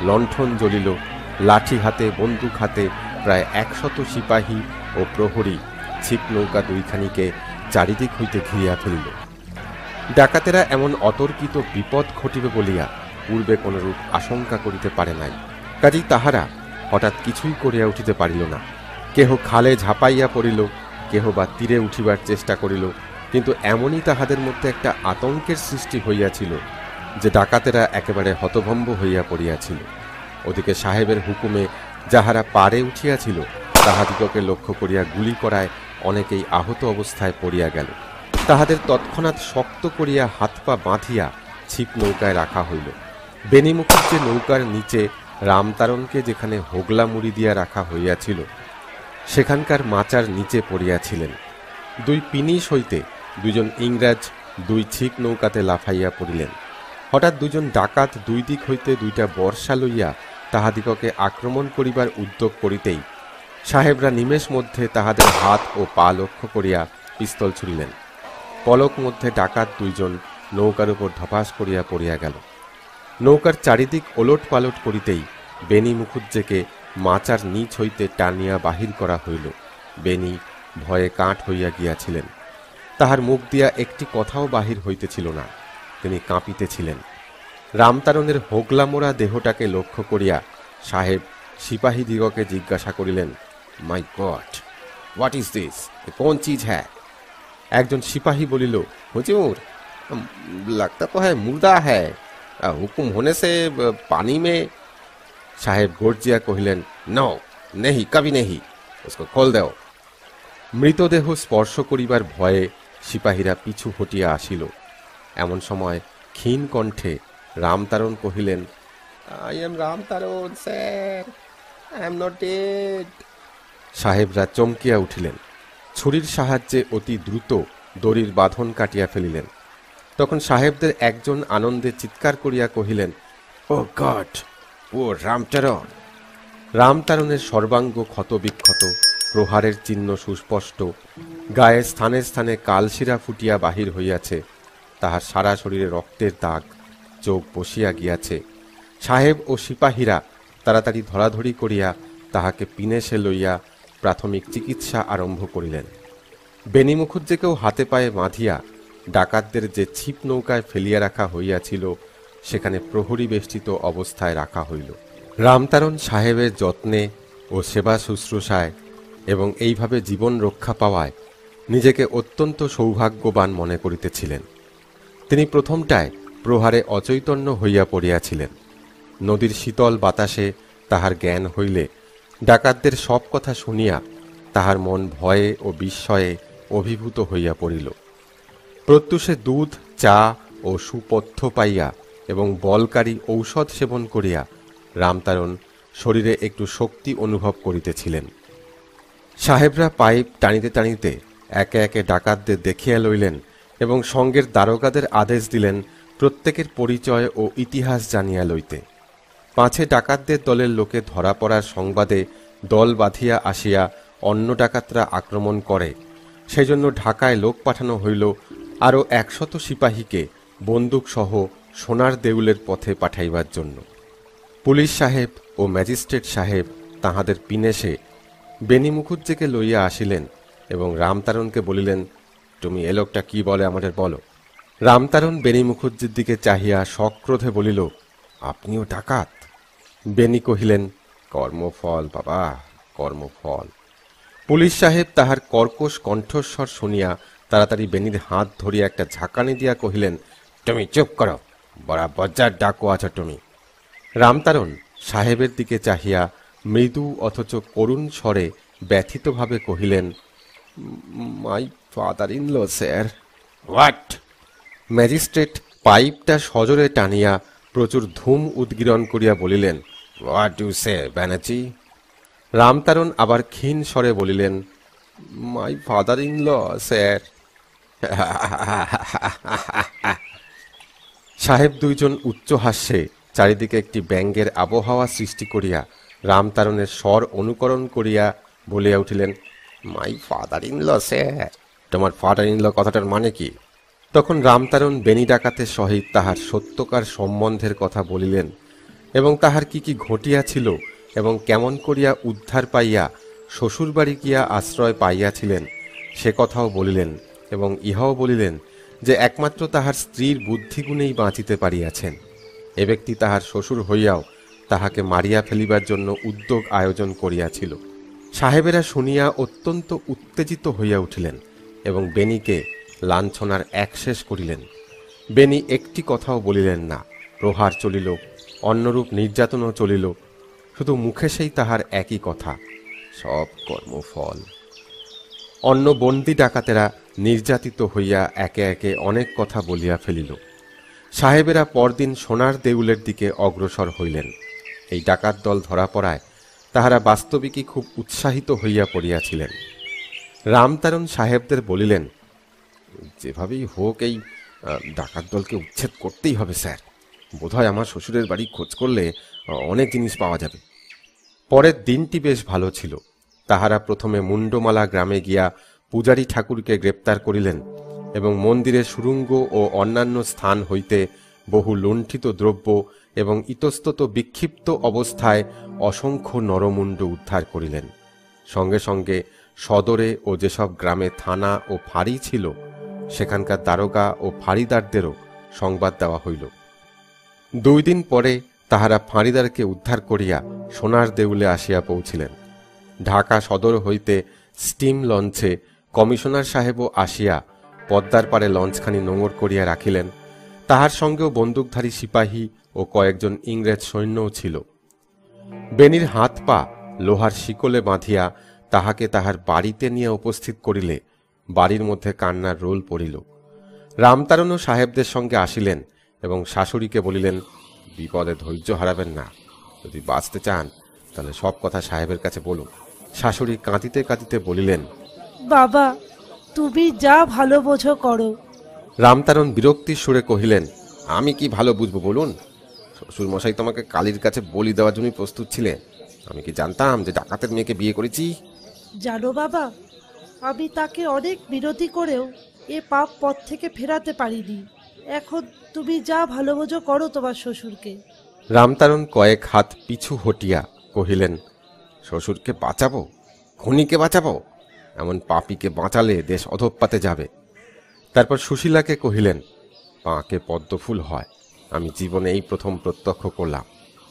লণ্ঠন জ্বলিল। লাঠি হাতে, বন্দুক হাতে প্রায় 100 সিপাহী ও প্রহরী ছিপ নৌকা দুইখানিকে চারিদিক হইতে ঘিরিয়া ফেলিল। ডাকাতেরা এমন অতর্কিত বিপদ ঘটিবে বলিয়া পূর্বে কোনরূপ আশঙ্কা করিতে পারে নাই। কাজেই তাহারা হঠাৎ কিছুই করিয়া উঠিতে পারিল না। কেহ খালে ঝাঁপাইয়া পড়িল, কেহ বা তীরে উঠিবার চেষ্টা করিল, কিন্তু এমনই তাহাদের মধ্যে একটা আতঙ্কের সৃষ্টি হইয়াছিল যে ডাকাতেরা একেবারে হতভম্ব হইয়া পড়িয়াছিল। ওদিকে সাহেবের হুকুমে যাহারা পারে উঠিয়াছিল তাহাদিগকে লক্ষ্য করিয়া গুলি করায় অনেকেই আহত অবস্থায় পড়িয়া গেল। তাহাদের তৎক্ষণাৎ শক্ত করিয়া হাত পা বাঁধিয়া ছিপ নৌকায় রাখা হইল। বেনি মুখুজ্জে নৌকার নিচে রামতারণকে যেখানে হোগলা মুড়ি দিয়া রাখা হইয়াছিল সেখানকার মাচার নিচে পড়িয়াছিলেন। দুই পিনিশ হইতে দুইজন ইংরাজ দুই ছিপ নৌকাতে লাফাইয়া পড়িলেন। হঠাৎ দুইজন ডাকাত দুই দিক হইতে দুইটা বর্ষা লইয়া তাহাদিগকে আক্রমণ করিবার উদ্যোগ করিতেই সাহেবরা নিমেষ মধ্যে তাহাদের হাত ও পা লক্ষ্য করিয়া পিস্তল ছুড়িলেন। পলক মধ্যে ডাকাত দুইজন নৌকার উপর ধপাস করিয়া পড়িয়া গেল। নৌকার চারিদিক ওলট পালট করিতেই বেনি মুখুজ্জেকে মাচার নিচ হইতে টানিয়া বাহির করা হইল। বেনি ভয়ে কাঠ হইয়া গিয়াছিলেন। তাহার মুখ দিয়া একটি কথাও বাহির হইতেছিল না, তিনি কাঁপিতেছিলেন। রামতারণের হোগলামোড়া দেহটাকে লক্ষ্য করিয়া সাহেব সিপাহীদিগকে জিজ্ঞাসা করিলেন, মাই গড, হোয়াট ইজ দিস? কোন চিজ হ্যাঁ? একজন সিপাহী বলিল, হুজুর, লাগতা তো হ্যাঁ মুর্দা হ্যাঁ, হুকুম হোনে সে পানি মে। সাহেব গর্জিয়া কহিলেন, নো নেহি, কবি নেহি, উসকো খোল দেও। মৃতদেহ স্পর্শ করিবার ভয়ে সিপাহীরা পিছু হটিয়া আসিল। এমন সময় ক্ষীণ কণ্ঠে রামতারণ কহিলেন, I am Ramtaran sir, I am not dead. সাহেবরা চমকিয়া উঠিলেন। ছুরির সাহায্যে অতি দ্রুত দড়ির বাঁধন কাটিয়া ফেলিলেন। তখন সাহেবদের একজন আনন্দে চিৎকার করিয়া কহিলেন, ও গড, ও রামতারণ। রামতারণের সর্বাঙ্গ ক্ষতবিক্ষত, প্রহারের চিহ্ন সুস্পষ্ট, গায়ে স্থানে স্থানে কালশিরা ফুটিয়া বাহির হইয়াছে, তাহার সারা শরীরে রক্তের দাগ, চোখ বসিয়া গিয়াছে। সাহেব ও সিপাহীরা তাড়াতাড়ি ধরাধরি করিয়া তাহাকে পিনেসে লইয়া প্রাথমিক চিকিৎসা আরম্ভ করিলেন। বেনি মুখুজ্জেকেও হাতে পায়ে বাঁধিয়া ডাকাতদের যে ছিপ নৌকায় ফেলিয়া রাখা হইয়াছিল সেখানে প্রহরী বেষ্টিত অবস্থায় রাখা হইল। রামতারণ সাহেবের যত্নে ও সেবা শুশ্রূষায় এবং এইভাবে জীবন রক্ষা পাওয়ায় নিজেকে অত্যন্ত সৌভাগ্যবান মনে করিতেছিলেন। তিনি প্রথমটায় প্রহারে অচৈতন্য হইয়া পড়িয়াছিলেন। নদীর শীতল বাতাসে তাহার জ্ঞান হইলে ডাকাতদের সব কথা শুনিয়া তাহার মন ভয়ে ও বিস্ময়ে অভিভূত হইয়া পড়িল। প্রত্যুষে দুধ, চা ও সুপথ্য পাইয়া এবং বলকারী ঔষধ সেবন করিয়া রামতারণ শরীরে একটু শক্তি অনুভব করিতেছিলেন। সাহেবরা পাইপ টানিতে টানিতে একে একে ডাকাতদের দেখিয়া লইলেন এবং সঙ্গের দারোগাদের আদেশ দিলেন প্রত্যেকের পরিচয় ও ইতিহাস জানিয়া লইতে। পাছে ডাকাতদের দলের লোকে ধরা পড়ার সংবাদে দল বাঁধিয়া আসিয়া অন্য ডাকাতরা আক্রমণ করে, সেজন্য ঢাকায় লোক পাঠানো হইল আরও 100 সিপাহীকে বন্দুকসহ সোনার দেউলের পথে পাঠাইবার জন্য। পুলিশ সাহেব ও ম্যাজিস্ট্রেট সাহেব তাহাদের পিনেসে বেনি মুখুজ্জেকে লইয়া আসিলেন এবং রামতারণকে বলিলেন, তুমি এ লোকটা কি বলে আমাদের বলো। রামতারণ বেনি মুখুজ্জের দিকে চাহিয়া সক্রোধে বলিল, আপনিও ডাকাত? বেনি কহিলেন, কর্মফল বাবা, কর্মফল। পুলিশ সাহেব তাহার কর্কশ কণ্ঠস্বর শুনিয়া তাড়াতাড়ি বেনির হাত ধরিয়া একটা ঝাঁকানি দিয়া কহিলেন, তুমি চুপ করো, বড়া বজ্জার ডাকো আছো তুমি। রামতারণ সাহেবের দিকে চাহিয়া মৃদু অথচ করুণ স্বরে ব্যথিতভাবে কহিলেন, my father in law sir. What? Magistrate পাইপটা সজোরে টানিয়া প্রচুর ধূম উদ্গীরণ করিয়া বলিলেন, what you say Banerjee? Ramtaran আবার ক্ষীণ স্বরে বলিলেন, my father in law sir. সাহেব দুইজন উচ্চ হাস্যে চারিদিকে একটি ব্যঙ্গের আবহাওয়া সৃষ্টি করিয়া রামতারণের স্বর অনুকরণ করিয়া বলিয়া উঠিলেন, my father in law sir. তোমার ফাদার ইন ল কথাটার মানে কি? তখন রামতারণ বেনি ডাকাতের সহিত তাহার সত্যকার সম্বন্ধের কথা বলিলেন এবং তাহার কি কি ঘটিয়াছিল এবং কেমন করিয়া উদ্ধার পাইয়া শ্বশুরবাড়ি গিয়া আশ্রয় পাইয়াছিলেন সে কথাও বলিলেন এবং ইহাও বলিলেন যে একমাত্র তাহার স্ত্রীর বুদ্ধিগুণেই বাঁচিতে পারিয়াছেন। এ ব্যক্তি তাহার শ্বশুর হইয়াও তাহাকে মারিয়া ফেলিবার জন্য উদ্যোগ আয়োজন করিয়াছিল। সাহেবেরা শুনিয়া অত্যন্ত উত্তেজিত হইয়া উঠিলেন এবং বেনিকে লাঞ্ছনার একশেষ করিলেন। বেনি একটি কথাও বলিলেন না। প্রহার চলিল, অন্যরূপ নির্যাতনও চলিল, শুধু মুখে সেই তাহার একই কথা, সব কর্মফল। অন্য বন্দী ডাকাতেরা নির্যাতিত হইয়া একে একে অনেক কথা বলিয়া ফেলিল। সাহেবেরা পরদিন সোনার দেউলের দিকে অগ্রসর হইলেন। এই ডাকাত দল ধরা পড়ায় তাহারা বাস্তবিকই খুব উৎসাহিত হইয়া পড়িয়াছিলেন। রামতারণ সাহেবদের বলিলেন, যেভাবেই হোক এই ডাকাত দলকে উচ্ছেদ করতেই হবে স্যার। বোধহয় আমার শ্বশুরের বাড়ি খোঁজ করলে অনেক জিনিস পাওয়া যাবে। পরের দিনটি বেশ ভালো ছিল। তাহারা প্রথমে মুন্ডমালা গ্রামে গিয়া পূজারী ঠাকুরকে গ্রেপ্তার করিলেন এবং মন্দিরের সুড়ঙ্গ ও অন্যান্য স্থান হইতে বহু লুণ্ঠিত দ্রব্য এবং ইতস্তত বিক্ষিপ্ত অবস্থায় অসংখ্য নরমুণ্ড উদ্ধার করিলেন। সঙ্গে সঙ্গে সদরে ও যেসব গ্রামে থানা ও ফাঁড়ি ছিল সেখানকার দারোগা ও ফাঁড়িদারদেরও সংবাদ দেওয়া হইল। 2 দিন পরে তাহারা ফাঁড়িদারকে উদ্ধার করিয়া সোনার দেউলে আসিয়া পৌঁছিলেন। ঢাকা সদর হইতে স্টিম লঞ্চে কমিশনার সাহেবও আসিয়া পদ্মার পারে লঞ্চখানি নোঙর করিয়া রাখিলেন। তাহার সঙ্গেও বন্দুকধারী সিপাহী ও কয়েকজন ইংরেজ সৈন্যও ছিল। বেনির হাত পা লোহার শিকলে বাঁধিয়া তাহাকে তাহার বাড়িতে নিয়ে উপস্থিত করিলে বাড়ির মধ্যে কান্নার রোল পড়িল। রামতারণও সাহেবদের সঙ্গে আসিলেন এবং শাশুড়িকে বলিলেন, বিপদে ধৈর্য হারাবেন না, যদি বাঁচতে চান তাহলে সব কথা সাহেবের কাছে বলুন। শাশুড়ি কাঁদিতে কাঁদিতে বলিলেন, বাবা, তুমি যা ভালো বোঝো করো। রামতারণ বিরক্তির সুরে কহিলেন, আমি কি ভালো বুঝবো বলুন? শ্বশুর মশাই তোমাকে কালীর কাছে বলি দেওয়ার জন্য প্রস্তুত ছিলেন। আমি কি জানতাম যে ডাকাতের মেয়েকে বিয়ে করেছি? জানো বাবা, আমি তাকে অনেক বিরতি করেও এ পাপ পথ থেকে ফেরাতে পারিনি। এখন তুমি যা ভালো বোঝো করো তোমার শ্বশুরকে। রামতারণ কয়েক হাত পিছু হটিয়া কহিলেন, শ্বশুরকে বাঁচাবো? খনিকে বাঁচাবো? এমন পাপীকে বাঁচালে দেশ অধঃপাতে যাবে। তারপর সুশীলাকে কহিলেন, পাকে পদ্মফুল হয়, আমি জীবনে এই প্রথম প্রত্যক্ষ করলাম।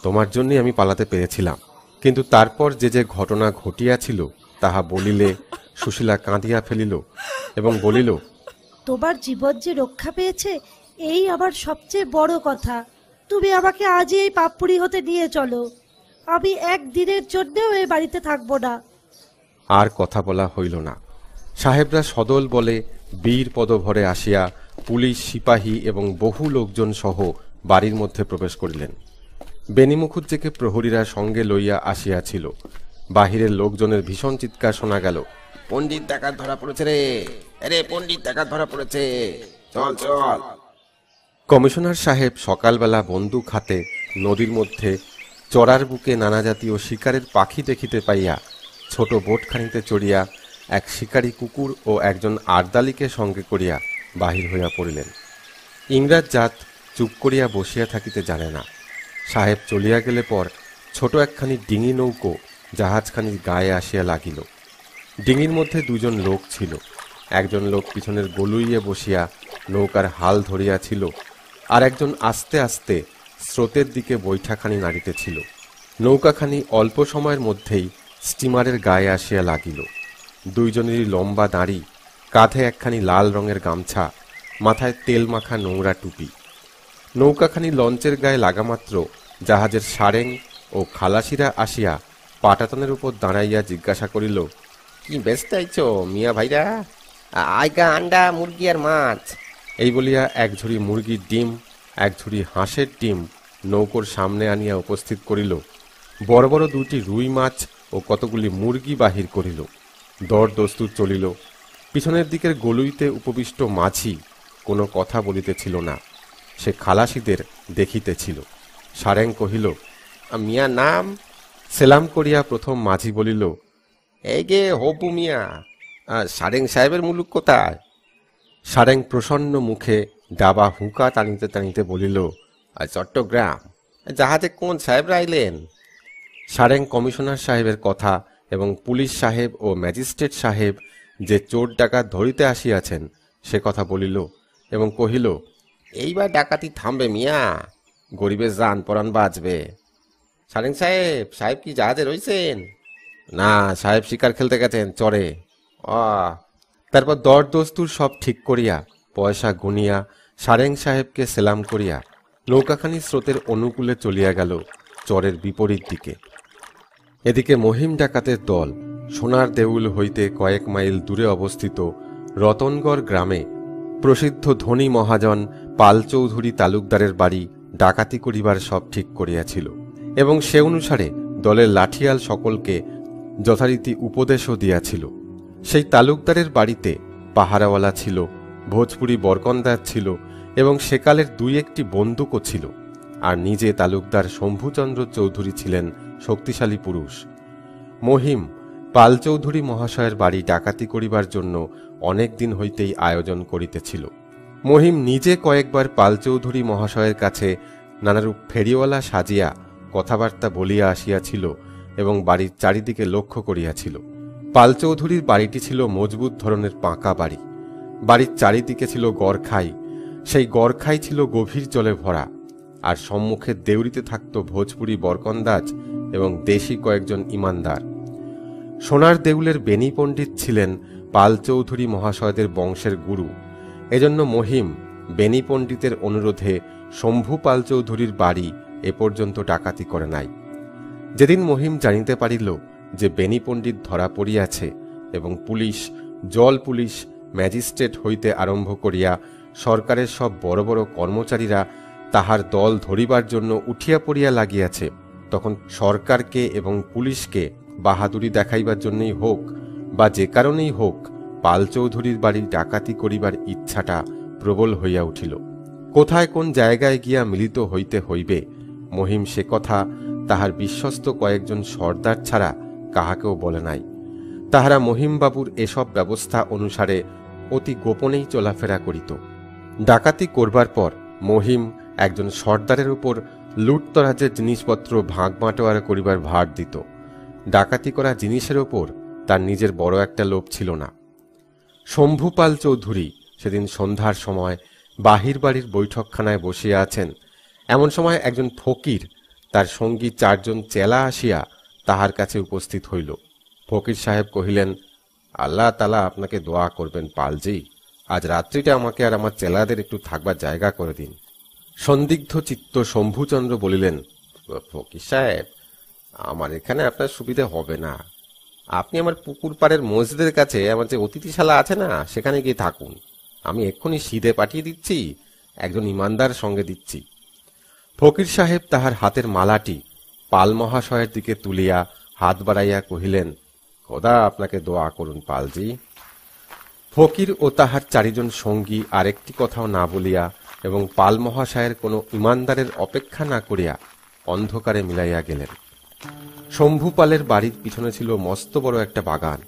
তোমার জন্যই আমি পালাতে পেরেছিলাম, কিন্তু তারপর যে যে ঘটনা ঘটিয়াছিল তাহা বলিলে সুশীলা কাঁদিয়া ফেলিল এবং বলিল, তোমার জীবন যে রক্ষা পেয়েছে এই আমার সবচেয়ে বড় কথা। তুমি আমাকে আজই এই পাপপুরি হতে নিয়ে চলো। আমি একদিনের জন্যও এই বাড়িতে থাকবো না। আর কথা বলা হইল না। সাহেবরা সদল বলে বীর পদভরে আসিয়া পুলিশ, সিপাহী এবং বহু লোকজন সহ বাড়ির মধ্যে প্রবেশ করিলেন। বেনি মুখুজ্জেকে প্রহরীরা সঙ্গে লইয়া আসিয়াছিল। বাহিরের লোকজনের ভীষণ চিৎকার শোনা গেল, পণ্ডিত ডাকাত ধরা পড়েছে রে, আরে পণ্ডিত ডাকাত ধরা পড়েছে, চল চল। কমিশনার সাহেব সকালবেলা বন্দুক হাতে নদীর মধ্যে চড়ার বুকে নানা জাতীয় শিকারের পাখি দেখিতে পাইয়া ছোট বোটখানিতে চড়িয়া এক শিকারী কুকুর ও একজন আর্দালিকে সঙ্গে করিয়া বাহির হইয়া পড়িলেন। ইংরাজ জাত চুপ করিয়া বসিয়া থাকিতে জানে না। সাহেব চলিয়া গেলে পর ছোট একখানি ডিঙি নৌকো জাহাজখানির গায়ে আসিয়া লাগিল। ডিঙির মধ্যে 2 জন লোক ছিল। একজন লোক পিছনের গলুইয়ে বসিয়া নৌকার হাল ধরিয়াছিল, আর একজন আস্তে আস্তে স্রোতের দিকে বৈঠাখানি নাড়িতেছিল। নৌকাখানি অল্প সময়ের মধ্যেই স্টিমারের গায়ে আসিয়া লাগিল। 2 জনেরই লম্বা দাড়ি, কাঁধে একখানি লাল রঙের গামছা, মাথায় তেল মাখা নোংরা টুপি। নৌকাখানি লঞ্চের গায়ে লাগামাত্র জাহাজের সারেং ও খালাসিরা আসিয়া পাটাতনের উপর দাঁড়াইয়া জিজ্ঞাসা করিল, কি ব্যস্ত আইছো মিয়া ভাইরা? আইগা আন্ডা, মুরগি আর মাছ। এই বলিয়া এক ঝুড়ি মুরগির ডিম, এক ঝুড়ি হাঁসের ডিম নৌকোর সামনে আনিয়া উপস্থিত করিল। বড় বড় 2টি রুই মাছ ও কতগুলি মুরগি বাহির করিল। দর দস্তুর চলিল। পিছনের দিকের গলুইতে উপবিষ্ট মাঝি কোনো কথা বলিতেছিল না, সে খালাসিদের দেখিতেছিল। সারেং কহিল, মিয়া নাম? সেলাম করিয়া প্রথম মাঝি বলিল, এই গে হপু মিয়া। সারেং সাহেবের মুলুক কোথায়? সারেং প্রসন্ন মুখে ডাবা হুঁকা টানিতে টানিতে বলিল, চট্টগ্রাম। জাহাজে কোন সাহেবরা আইলেন? সারেং কমিশনার সাহেবের কথা এবং পুলিশ সাহেব ও ম্যাজিস্ট্রেট সাহেব যে চোর ডাকাত ধরিতে আসিয়াছেন সে কথা বলিল এবং কহিল, এইবার ডাকাতি থামবে মিয়া, গরিবের জান পরাণ বাঁচবে। সারেং সাহেব, সাহেব কি জাহাজে রইছেন? না, সাহেব শিকার খেলতে গেছেন চরে। তারপর দরদস্তুর সব ঠিক করিয়া পয়সা গুনিয়া সারেং সাহেবকে সেলাম করিয়া নৌকাখানি স্রোতের অনুকূলে চলিয়া গেল চরের বিপরীত দিকে। এদিকে মহিম ডাকাতের দল সোনার দেউল হইতে কয়েক মাইল দূরে অবস্থিত রতনগড় গ্রামে প্রসিদ্ধ ধনী মহাজন পাল চৌধুরী তালুকদারের বাড়ি ডাকাতি করিবার সব ঠিক করিয়াছিল এবং সে অনুসারে দলের লাঠিয়াল সকলকে যথারীতি উপদেশও দিয়াছিল। সেই তালুকদারের বাড়িতে পাহারাওয়ালা ছিল, ভোজপুরি বরকন্দাজ ছিল এবং সেকালের দুই একটি বন্দুকও ছিল। আর নিজে তালুকদার শম্ভুচন্দ্র চৌধুরী ছিলেন শক্তিশালী পুরুষ। মহিম পাল চৌধুরী মহাশয়ের বাড়ি ডাকাতি করিবার জন্য অনেক দিন হইতেই আয়োজন করিতেছিল। মহিম নিজে কয়েকবার পাল চৌধুরী মহাশয়ের কাছে নানারূপ ফেরিওয়ালা সাজিয়া কথাবার্তা বলিয়া আসিয়াছিল এবং বাড়ির চারিদিকে লক্ষ্য করিয়াছিল। পাল চৌধুরীর বাড়িটি ছিল মজবুত ধরনের পাঁকা বাড়ি। বাড়ির চারিদিকে ছিল গড়খাই, সেই গড়খাই ছিল গভীর জলে ভরা, আর সম্মুখে দেউরিতে থাকত ভোজপুরি বরকন্দাজ এবং দেশি কয়েকজন ইমানদার। সোনার দেউলের বেনি পণ্ডিত ছিলেন পাল চৌধুরী মহাশয়দের বংশের গুরু। এজন্য মহিম বেনি পণ্ডিতের অনুরোধে শম্ভু পাল চৌধুরীর বাড়ি এ পর্যন্ত ডাকাতি করে নাই। যেদিন মহিম জানিতে পারিল যে বেনি পণ্ডিত ধরা পড়িয়াছে এবং পুলিশ, জল পুলিশ, ম্যাজিস্ট্রেট হইতে আরম্ভ করিয়া সরকারের সব বড় বড় কর্মচারীরা তাহার দল ধরিবার জন্য উঠিয়া পড়িয়া লাগিয়াছে, তখন সরকারকে এবং পুলিশকে বাহাদুরি দেখাইবার জন্যই হোক বা যে কারণেই হোক পাল চৌধুরীর বাড়ি ডাকাতি করিবার ইচ্ছাটা প্রবল হইয়া উঠিল। কোথায় কোন জায়গায় গিয়া মিলিত হইতে হইবে মহিম সে কথা তাহার বিশ্বস্ত কয়েকজন সর্দার ছাড়া কাহাকেও বলে নাই। তাহারা মহিমবাবুর এসব ব্যবস্থা অনুসারে অতি গোপনেই চলাফেরা করিত। ডাকাতি করবার পর মহিম একজন সর্দারের উপর লুটতরাজের জিনিসপত্র ভাগ বাঁটোয়ারা করিবার ভার দিত। ডাকাতি করা জিনিসের ওপর তার নিজের বড় একটা লোভ ছিল না। শম্ভুপাল চৌধুরী সেদিন সন্ধ্যার সময় বাহির বাড়ির বৈঠকখানায় বসিয়া আছেন। এমন সময় একজন ফকির তার সঙ্গী 4 জন চেলা আসিয়া তাহার কাছে উপস্থিত হইল। ফকির সাহেব কহিলেন, আল্লাহ তালা আপনাকে দোয়া করবেন পালজি, আজ রাত্রিটা আমাকে আর আমার চেলাদের একটু থাকবার জায়গা করে দিন। সন্দিগ্ধ চিত্ত শম্ভুচন্দ্র বলিলেন, ফকির সাহেব, আমার এখানে আপনার সুবিধা হবে না। আপনি আমার পুকুর পাড়ের মসজিদের কাছে আমার যে অতিথিশালা আছে না, সেখানে গিয়ে থাকুন। আমি এক্ষুনি সিধে পাঠিয়ে দিচ্ছি, একজন ইমানদার সঙ্গে দিচ্ছি। ফকির সাহেব তাহার হাতের মালাটি পাল মহাশয়ের দিকে তুলিয়া হাত বাড়াইয়া কহিলেন, খোদা আপনাকে দোয়া করুন পালজি। ফকির ও তাহার 4 জন সঙ্গী আরেকটি কথাও না বলিয়া এবং পাল মহাশয়ের কোনো ইমানদারের অপেক্ষা না করিয়া অন্ধকারে মিলাইয়া গেলেন। শম্ভুপালের বাড়ির পিছনে ছিল মস্ত বড় একটা বাগান।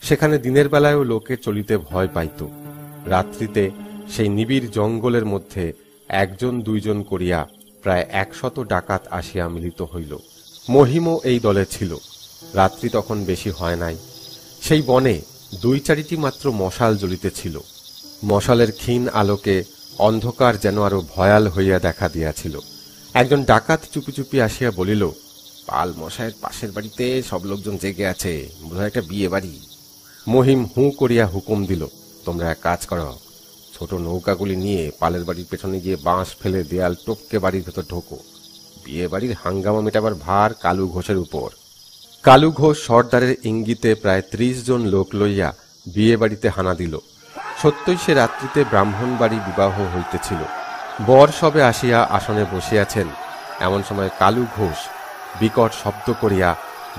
সেখানে দিনের বেলায়ও লোকে চলিতে ভয় পাইত। রাত্রিতে সেই নিবিড় জঙ্গলের মধ্যে 1 জন 2 জন করিয়া প্রায় 100 ডাকাত আসিয়া মিলিত হইল। মহিমও এই দলে ছিল। রাত্রি তখন বেশি হয় নাই। সেই বনে 2-4টি মাত্র মশাল জ্বলিতেছিল। মশালের ক্ষীণ আলোকে অন্ধকার যেন আরো ভয়াল হইয়া দেখা দিয়াছিল। একজন ডাকাত চুপি চুপি আসিয়া বলিল, পাল মশাইয়ের পাশের বাড়িতে সব লোকজন জেগে আছে, বোধহয় একটা বিয়ে বাড়ি। মহিম হু করিয়া হুকুম দিল, তোমরা এক কাজ করো, ছোট নৌকাগুলি নিয়ে পালের বাড়ির পেছনে গিয়ে বাঁশ ফেলে দেয়াল টপকে বাড়ির ভেতর ঢোকো। বিয়ে বাড়ির হাঙ্গামা মেটাবার ভার কালু ঘোষের উপর। কালু ঘোষ সর্দারের ইঙ্গিতে প্রায় 30 জন লোক লইয়া বিয়ে বাড়িতে হানা দিল। সত্যই সে রাত্রিতে ব্রাহ্মণ বাড়ি বিবাহ হইতেছিল। বর সবে আসিয়া আসনে বসিয়াছেন। এমন সময় কালু ঘোষ বিকট শব্দ করিয়া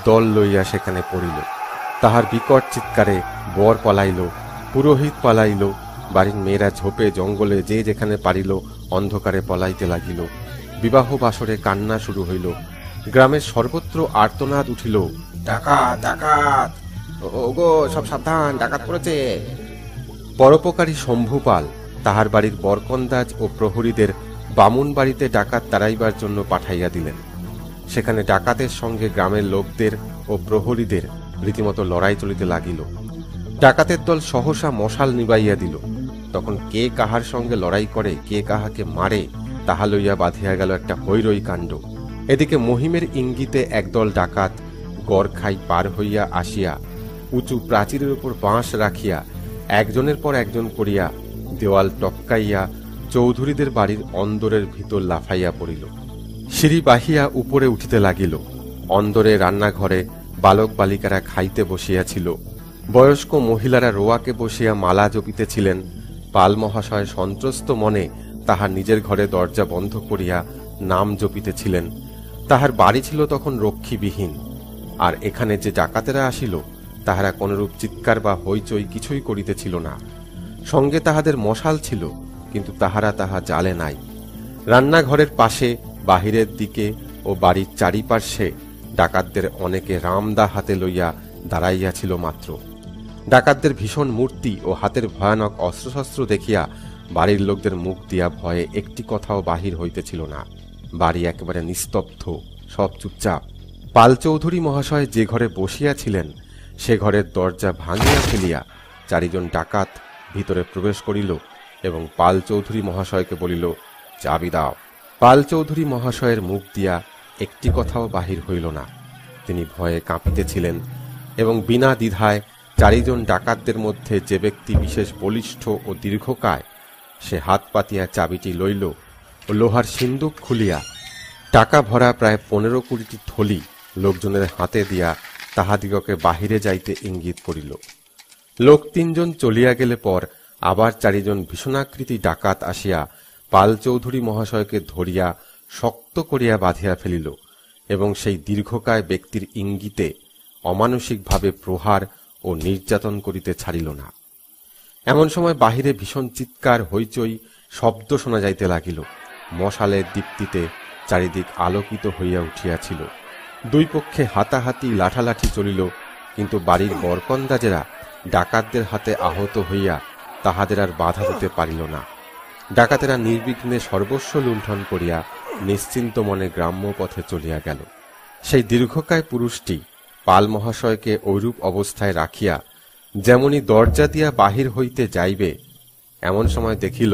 দল লইয়া সেখানে পড়িল। তাহার বিকট চিৎকারে বর পলাইল, পুরোহিত পলাইল, বাড়ির মেয়েরা ঝোপে জঙ্গলে যে যেখানে পারিল অন্ধকারে পলাইতে লাগিল। বিবাহ বাসরে কান্না শুরু হইল। গ্রামের সর্বত্র আর্তনাদ উঠিল, ডাকাত ডাকাত, ওগো সব সাবধান, ডাকাত পড়েছে। পরোপকারী শম্ভুপাল তাহার বাড়ির বরকন্দাজ ও প্রহরীদের বামুন বাড়িতে ডাকাত তাড়াইবার জন্য পাঠাইয়া দিলেন। সেখানে ডাকাতের সঙ্গে গ্রামের লোকদের ও প্রহরীদের রীতিমতো লড়াই চলিতে লাগিল। ডাকাতের দল সহসা মশাল নিবাইয়া দিল। তখন কে কাহার সঙ্গে লড়াই করে, কে কাহাকে মারে, তাহা লইয়া বাঁধিয়া গেল একটা হৈরৈ কাণ্ড। এদিকে মহিমের ইঙ্গিতে একদল ডাকাত গড়খাই পার হইয়া আসিয়া উঁচু প্রাচীরের উপর বাঁশ রাখিয়া একজনের পর একজন করিয়া দেওয়াল টপকাইয়া চৌধুরীদের বাড়ির অন্দরের ভিতর লাফাইয়া পড়িল। সিঁড়ি বাহিয়া উপরে উঠিতে লাগিল। অন্দরে রান্নাঘরে বালক বালিকারা খাইতে বসিয়াছিল। বয়স্ক মহিলারা রোয়াকে বসিয়া মালা জপিতেছিলেন। পাল মহাশয় সন্ত্রস্ত মনে তাহার নিজের ঘরে দরজা বন্ধ করিয়া নাম জপিতেছিলেন। তাহার বাড়ি ছিল তখন রক্ষীবিহীন। আর এখানে যে ডাকাতেরা আসিল, তাহারা কোনরূপ চিৎকার বা হইচই কিছুই করিতেছিল না। সঙ্গে তাহাদের মশাল ছিল, কিন্তু তাহারা তাহা জ্বালে নাই। রান্নাঘরের পাশে, বাহিরের দিকে ও বাড়ির চারিপার্শ্বে ডাকাতদের অনেকে রামদা হাতে লইয়া দাঁড়াইয়াছিল মাত্র। ডাকাতদের ভীষণ মূর্তি ও হাতের ভয়ানক অস্ত্রশস্ত্র দেখিয়া বাড়ির লোকদের মুখ দিয়া ভয়ে একটি কথাও বাহির হইতেছিল না। বাড়ি একেবারে নিস্তব্ধ, সব চুপচাপ। পাল চৌধুরী মহাশয় যে ঘরে বসিয়াছিলেন, সে ঘরের দরজা ভাঙিয়া ফেলিয়া চারিজন ডাকাত ভিতরে প্রবেশ করিল এবং পাল চৌধুরী মহাশয়কে বলিল, চাবি দাও। পাল চৌধুরী মহাশয়ের মুখ দিয়া একটি কথাও বাহির হইল না। তিনি ভয়ে কাঁপিতেছিলেন এবং বিনা দ্বিধায় চারিজন ডাকাতদের মধ্যে যে ব্যক্তি বিশেষ বলিষ্ঠ ও দীর্ঘকায়, সে হাত পাতিয়া চাবিটি লইল ও লোহার সিন্দুক খুলিয়া টাকা ভরা প্রায় 15-20টি থলি লোকজনের হাতে দিয়া তাহাদিগকে বাহিরে যাইতে ইঙ্গিত করিল। লোক 3 জন চলিয়া গেলে পর আবার 4 জন ভীষণাকৃতি ডাকাত আসিয়া পাল চৌধুরী মহাশয়কে ধরিয়া শক্ত করিয়া বাঁধিয়া ফেলিল এবং সেই দীর্ঘকায় ব্যক্তির ইঙ্গিতে অমানসিকভাবে প্রহার ও নির্যাতন করিতে ছাড়িল না। এমন সময় বাহিরে ভীষণ চিৎকার, হইচই, শব্দ শোনা যাইতে লাগিল। মশালের দীপ্তিতে চারিদিক আলোকিত হইয়া উঠিয়াছিল। দুই পক্ষে হাতাহাতি, লাঠালাঠি চলিল, কিন্তু বাড়ির বরকন্দাজেরা ডাকাতদের হাতে আহত হইয়া তাহাদের আর বাধা দিতে পারিল না। ডাকাতেরা নির্বিঘ্নে সর্বস্ব লুণ্ঠন করিয়া নিশ্চিন্ত মনে গ্রাম্য পথে চলিয়া গেল। সেই দীর্ঘকায় পুরুষটি পাল মহাশয়কে ঐরূপ অবস্থায় রাখিয়া যেমনি দরজা দিয়া বাহির হইতে যাইবে, এমন সময় দেখিল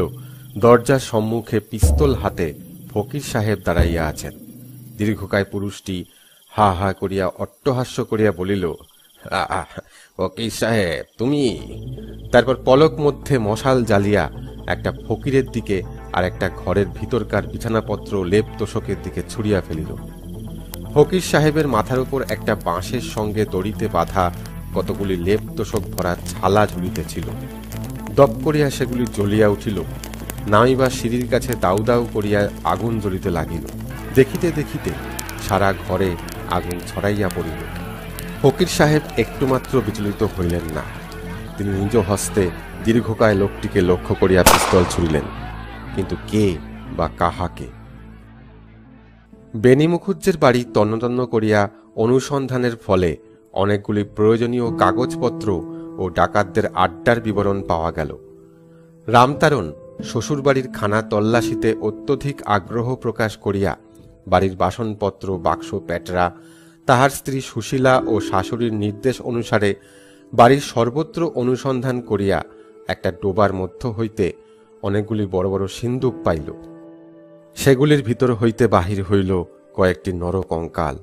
দরজার সম্মুখে পিস্তল হাতে ফকির সাহেব দাঁড়াইয়া আছেন। দীর্ঘকায় পুরুষটি হা হা করিয়া অট্টহাস্য করিয়া বলিল, ফকির সাহেব, তুমি? তারপর পলক মধ্যে মশাল জ্বালিয়া একটা ফকিরের দিকে আর একটা ঘরের ভিতরকার বিছানাপত্র লেপ তোষকের দিকে ছুড়িয়া ফেলিল। ফকির সাহেবের মাথার উপর একটা বাঁশের সঙ্গে দড়িতে বাঁধা কতগুলি লেপ তোষক ভরা ছালা ঝুলিতেছিল। দপ করিয়া সেগুলি জ্বলিয়া উঠিল। নামিবার সিঁড়ির কাছে দাউ দাউ করিয়া আগুন জ্বলিতে লাগিল। দেখিতে দেখিতে সারা ঘরে আগুন ছড়াইয়া পড়িল। ফকির সাহেব একটুমাত্র বিচলিত হইলেন না। তিনি নিজ হস্তে দীর্ঘকায় লোকটিকে লক্ষ্য করিয়া পিস্তল ছুড়িলেন, কিন্তু কে বা কাহাকে? বেনি মুখুজ্জের বাড়ি তন্নতন্ন করিয়া অনুসন্ধানের ফলে অনেকগুলি প্রয়োজনীয় কাগজপত্র ও ডাকাতদের আড্ডার বিবরণ পাওয়া গেল। রামতারণ শ্বশুরবাড়ির খানা তল্লাশিতে অত্যধিক আগ্রহ প্রকাশ করিয়া বাড়ির বাসনপত্র, বাক্স, প্যাটরা তাহার স্ত্রী সুশীলা ও শাশুড়ির নির্দেশ অনুসারে বাড়ির সর্বত্র অনুসন্ধান করিয়া একটা ডোবার মধ্য হইতে অনেকগুলি বড় বড় সিন্দুক পাইল। সেগুলির ভিতর হইতে বাহির হইল কয়েকটি নরকঙ্কাল।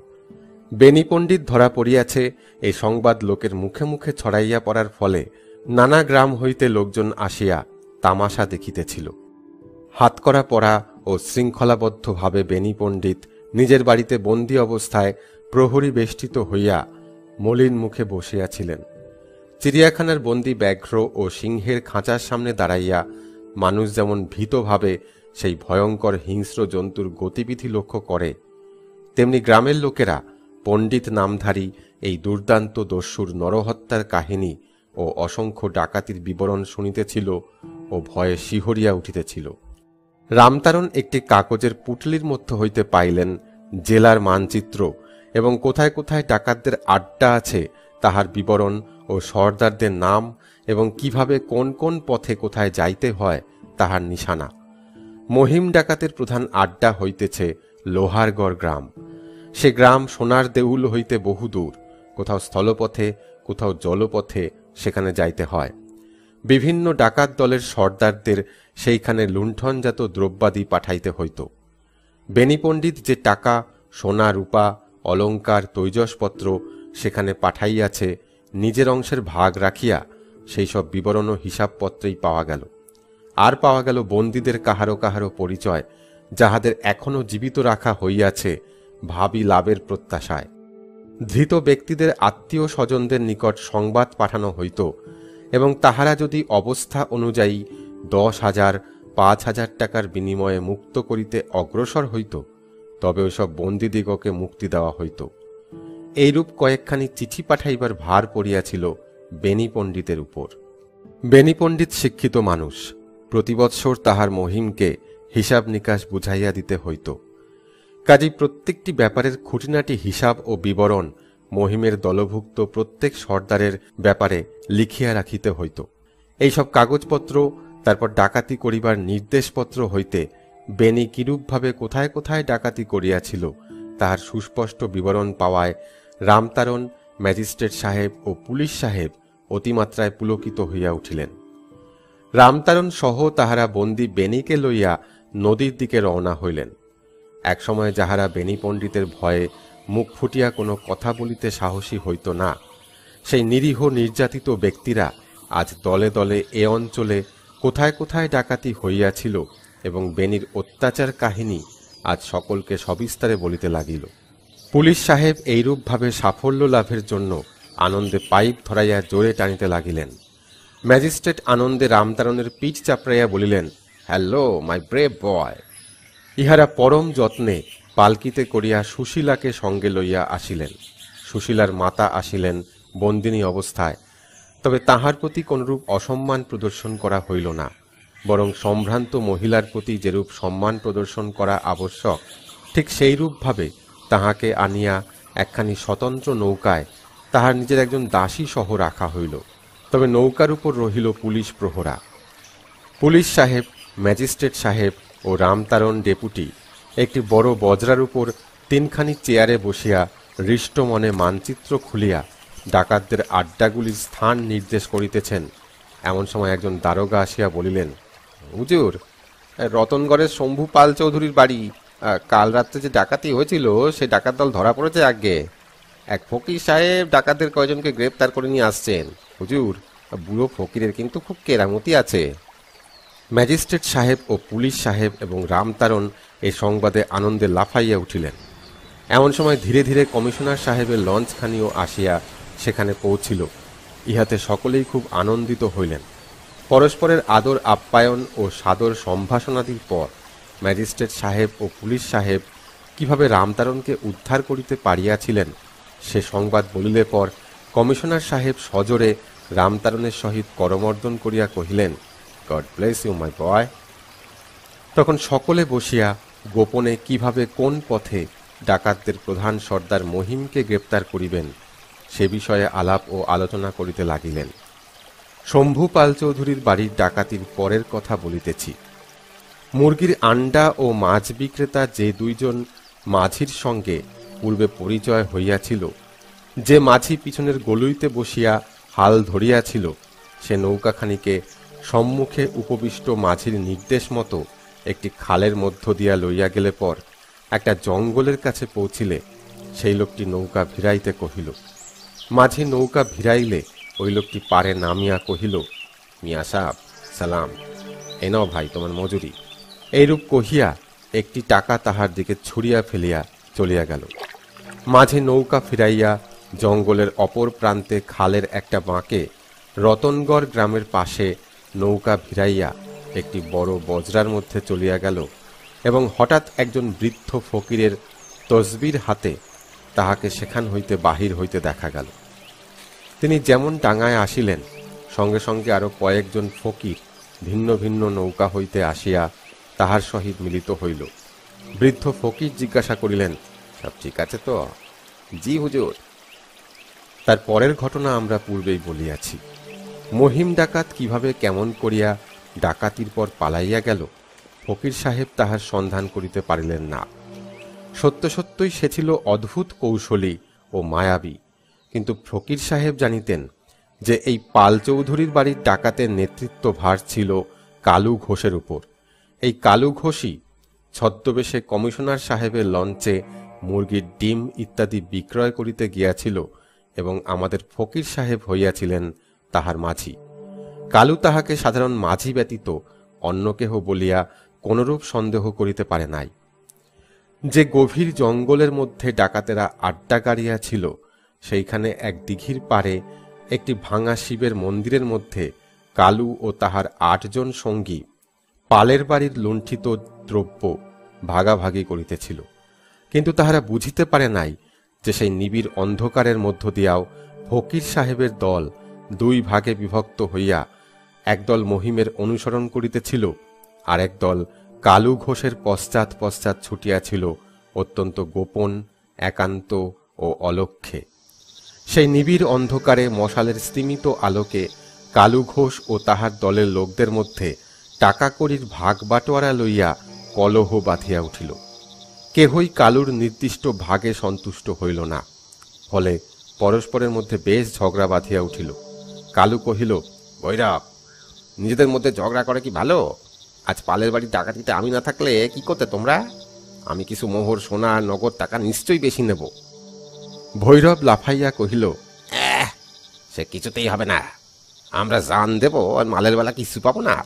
বেনি পণ্ডিত ধরা পড়িয়াছে, এই সংবাদ লোকের মুখে মুখে ছড়াইয়া পড়ার ফলে নানা গ্রাম হইতে লোকজন আসিয়া তামাশা দেখিতেছিল। হাতকড়া পরা ও শৃঙ্খলাবদ্ধভাবে বেনি পণ্ডিত নিজের বাড়িতে বন্দী অবস্থায় প্রহরী বেষ্টিত হইয়া মলিন মুখে বসিয়াছিলেন। চিড়িয়াখানার বন্দী ব্যাঘ্র ও সিংহের খাঁচার সামনে দাঁড়াইয়া মানুষ যেমন ভীতভাবে সেই ভয়ঙ্কর হিংস্র জন্তুর গতিবিধি লক্ষ্য করে, তেমনি গ্রামের লোকেরা পণ্ডিত নামধারী এই দুর্দান্ত দস্যুর নরহত্যার কাহিনী ও অসংখ্য ডাকাতির বিবরণ শুনিতেছিল ও ভয়ে শিহরিয়া উঠিতেছিল। রামতারণ একটি কাগজের পুটলির মধ্য হইতে পাইলেন জেলার মানচিত্র এবং কোথায় কোথায় ডাকাতদের আড্ডা আছে তাহার বিবরণ ও সর্দারদের নাম এবং কিভাবে কোন কোন পথে কোথায় যাইতে হয় তাহার নিশানা। মহিম ডাকাতের প্রধান আড্ডা হইতেছে লোহারগড় গ্রাম। সে গ্রাম সোনার দেউল হইতে বহুদূর, কোথাও স্থলপথে, কোথাও জলপথে সেখানে যাইতে হয়। বিভিন্ন ডাকাত দলের সর্দারদের সেইখানে লুণ্ঠনজাত দ্রব্যাদি পাঠাইতে হইত। বেনি পণ্ডিত যে টাকা, সোনা, রূপা, অলঙ্কার, তৈজসপত্র সেখানে পাঠাইয়াছে, নিজের অংশের ভাগ রাখিয়া সেই সব বিবরণ ও হিসাবপত্রেই পাওয়া গেল। আর পাওয়া গেল বন্দীদের কাহারো কাহারো পরিচয়, যাহাদের এখনও জীবিত রাখা হইয়াছে ভাবী লাভের প্রত্যাশায়। ধৃত ব্যক্তিদের আত্মীয় স্বজনদের নিকট সংবাদ পাঠানো হইত, এবং তাহারা যদি অবস্থা অনুযায়ী 10,000, 5,000 টাকার বিনিময়ে মুক্ত করিতে অগ্রসর হইত, তবে ওইসব বন্দীদিগকে মুক্তি দেওয়া হইত। এইরূপ কয়েকখানি চিঠি পাঠাইবার ভার পড়িয়াছিল বেনি পণ্ডিতের উপর। বেনি পণ্ডিত শিক্ষিত মানুষ, প্রতিবৎসর তাহার মহিমকে হিসাব নিকাশ বুঝাইয়া দিতে হইত। কাজেই প্রত্যেকটি ব্যাপারের খুঁটিনাটি হিসাব ও বিবরণ মহিমের দলভুক্ত প্রত্যেক সর্দারের ব্যাপারে লিখিয়া রাখিতে হইত। এইসব কাগজপত্র তারপর ডাকাতি করিবার নির্দেশপত্র হইতে বেনি কিরূপভাবে কোথায় কোথায় ডাকাতি করিয়াছিল তাহার সুস্পষ্ট বিবরণ পাওয়ায় রামতারণ, ম্যাজিস্ট্রেট সাহেব ও পুলিশ সাহেব অতিমাত্রায় পুলকিত হইয়া উঠিলেন। রামতারণ সহ তাহারা বন্দী বেনিকে লইয়া নদীর দিকে রওনা হইলেন। একসময় যাহারা বেনি পণ্ডিতের ভয়ে মুখ ফুটিয়া কোনো কথা বলিতে সাহসী হইত না, সেই নিরীহ নির্যাতিত ব্যক্তিরা আজ দলে দলে এ অঞ্চলে কোথায় কোথায় ডাকাতি হইয়াছিল এবং বেনির অত্যাচার কাহিনী আজ সকলকে সবিস্তারে বলিতে লাগিল। পুলিশ সাহেব এইরূপভাবে সাফল্য লাভের জন্য আনন্দে পাইপ ধরাইয়া জোরে টানিতে লাগিলেন। ম্যাজিস্ট্রেট আনন্দে রামতারণের পিঠ চাপড়াইয়া বলিলেন, হ্যালো মাই ব্রেভ বয়। ইহারা পরম যত্নে পালকিতে করিয়া সুশীলাকে সঙ্গে লইয়া আসিলেন। সুশীলার মাতা আসিলেন বন্দিনী অবস্থায়, তবে তাহার প্রতি কোনরূপ অসম্মান প্রদর্শন করা হইল না, বরং সম্ভ্রান্ত মহিলার প্রতি যেরূপ সম্মান প্রদর্শন করা আবশ্যক, ঠিক সেইরূপভাবে তাহাকে আনিয়া একখানি স্বতন্ত্র নৌকায় তাহার নিজের একজন দাসী সহ রাখা হইল। তবে নৌকার উপর রহিল পুলিশ প্রহরা। পুলিশ সাহেব, ম্যাজিস্ট্রেট সাহেব ও রামতারণ ডেপুটি একটি বড় বজরার উপর 3খানি চেয়ারে বসিয়া হৃষ্ট মনে মানচিত্র খুলিয়া ডাকাতদের আড্ডাগুলির স্থান নির্দেশ করিতেছেন। এমন সময় একজন দারোগা আসিয়া বলিলেন, হুজুর, রতনগড়ের শম্ভু পাল চৌধুরীর বাড়ি কাল রাত্রে যে ডাকাতি হয়েছিল সে ডাকাত দল ধরা পড়েছে। আগে এক ফকির সাহেব ডাকাতদের কয়জনকে গ্রেপ্তার করে নিয়ে আসছেন। হুজুর, বুড়ো ফকিরের কিন্তু খুব কেরামতি আছে। ম্যাজিস্ট্রেট সাহেব ও পুলিশ সাহেব এবং রামতারণ এই সংবাদে আনন্দে লাফাইয়া উঠিলেন। এমন সময় ধীরে ধীরে কমিশনার সাহেবের লঞ্চখানিও আসিয়া সেখানে পৌঁছিল। ইহাতে সকলেই খুব আনন্দিত হইলেন। পরস্পরের আদর আপ্যায়ন ও সাদর সম্ভাষণাদির পর ম্যাজিস্ট্রেট সাহেব ও পুলিশ সাহেব কিভাবে রামতারণকে উদ্ধার করিতে পারিয়াছিলেন সে সংবাদ বলিলে পর কমিশনার সাহেব সজোরে রামতারণের সহিত করমর্দন করিয়া কহিলেন, গড ব্লেস ইউ মাই বয়। তখন সকলে বসিয়া গোপনে কিভাবে কোন পথে ডাকাতদের প্রধান সর্দার মহিমকে গ্রেপ্তার করিবেন সে বিষয়ে আলাপ ও আলোচনা করিতে লাগিলেন। শম্ভু পাল চৌধুরীর বাড়ির ডাকাতির পরের কথা বলিতেছি। মুরগির আন্ডা ও মাছ বিক্রেতা যে দুইজন মাঝির সঙ্গে পূর্বে পরিচয় হইয়াছিল, যে মাঝি পিছনের গলুইতে বসিয়া হাল ধরিয়াছিল, সে নৌকাখানিকে সম্মুখে উপবিষ্ট মাঝির নির্দেশ মতো একটি খালের মধ্য দিয়া লইয়া গেলে পর একটা জঙ্গলের কাছে পৌঁছিলে সেই লোকটি নৌকা ভিড়াইতে কহিল। মাঝি নৌকা ভিড়াইলে ওই লোকটি পারে নামিয়া কহিল, মিয়া সাহেব সালাম, এ নাও ভাই তোমার মজুরি। এইরূপ কহিয়া একটি টাকা তাহার দিকে ছুড়িয়া ফেলিয়া চলিয়া গেল। মাঝি নৌকা ফিরাইয়া জঙ্গলের অপর প্রান্তে খালের একটা বাঁকে রতনগড় গ্রামের পাশে নৌকা ভিড়াইয়া একটি বড় বজরার মধ্যে চলিয়া গেল এবং হঠাৎ একজন বৃদ্ধ ফকিরের তসবির হাতে তাহাকে সেখান হইতে বাহির হইতে দেখা গেল। তিনি যেমন ডাঙায় আসিলেন, সঙ্গে সঙ্গে আরো কয়েকজন ফকির ভিন্ন ভিন্ন নৌকা হইতে আসিয়া তাহার সহিত মিলিত হইল। বৃদ্ধ ফকির জিজ্ঞাসা করিলেন, সব ঠিক আছে তো? জি হুজুর। তার পরের ঘটনা আমরা পূর্বেই বলিয়াছি। মহিম ডাকাত কিভাবে কেমন করিয়া ডাকাতির পর পালাইয়া গেল ফকির সাহেব তাহার সন্ধান করিতে পারিলেন না। সত্য সত্যই সে ছিল অদ্ভুত কৌশলী ও মায়াবী, কিন্তু ফকির সাহেব জানিতেন যে এই পাল চৌধুরীর বাড়ির ডাকাতের নেতৃত্ব ভার ছিল কালু ঘোষের উপর। এই কালু ঘোষই ছদ্মবেশে কমিশনার সাহেবের লঞ্চে মুরগির ডিম ইত্যাদি বিক্রয় করিতে গিয়াছিল এবং আমাদের ফকির সাহেব হইয়াছিলেন তাহার মাঝি। কালু তাহাকে সাধারণ মাঝি ব্যতীত অন্য কেহ বলিয়া কোনরূপ সন্দেহ করিতে পারে নাই। যে গভীর জঙ্গলের মধ্যে ডাকাতেরা আড্ডা গাড়িয়াছিল, সেইখানে এক দিঘির পারে একটি ভাঙা শিবের মন্দিরের মধ্যে কালু ও তাহার 8 জন সঙ্গী পালের বাড়ির লুণ্ঠিত দ্রব্য ভাগাভাগি করিতেছিল। কিন্তু তাহারা বুঝিতে পারে নাই যে সেই নিবিড় অন্ধকারের মধ্য দিয়াও ফকির সাহেবের দল 2 ভাগে বিভক্ত হইয়া একদল মহিমের অনুসরণ করিতেছিল, আর একদল কালু ঘোষের পশ্চাৎ পশ্চাৎ ছুটিয়াছিল অত্যন্ত গোপন, একান্ত ও অলক্ষ্যে। সেই নিবিড় অন্ধকারে মশালের স্তিমিত আলোকে কালু ঘোষ ও তাহার দলের লোকদের মধ্যে টাকা কড়ির ভাগ বাটোয়ারা লইয়া কলহ বাঁধিয়া উঠিল। কেহই কালুর নির্দিষ্ট ভাগে সন্তুষ্ট হইল না, ফলে পরস্পরের মধ্যে বেশ ঝগড়া বাঁধিয়া উঠিল। কালু কহিল, ভৈরব, নিজেদের মধ্যে ঝগড়া করে কি ভালো? আজ পালের বাড়ি ডাকাতিতে আমি না থাকলে কি করতে তোমরা? আমি কিছু মোহর, সোনা, নগদ টাকা নিশ্চয়ই বেশি নেব। ভৈরব লাফাইয়া কহিল, সে কিছুতেই হবে না। আমরা জান দেব আর মালের বেলা কিছু পাবো না।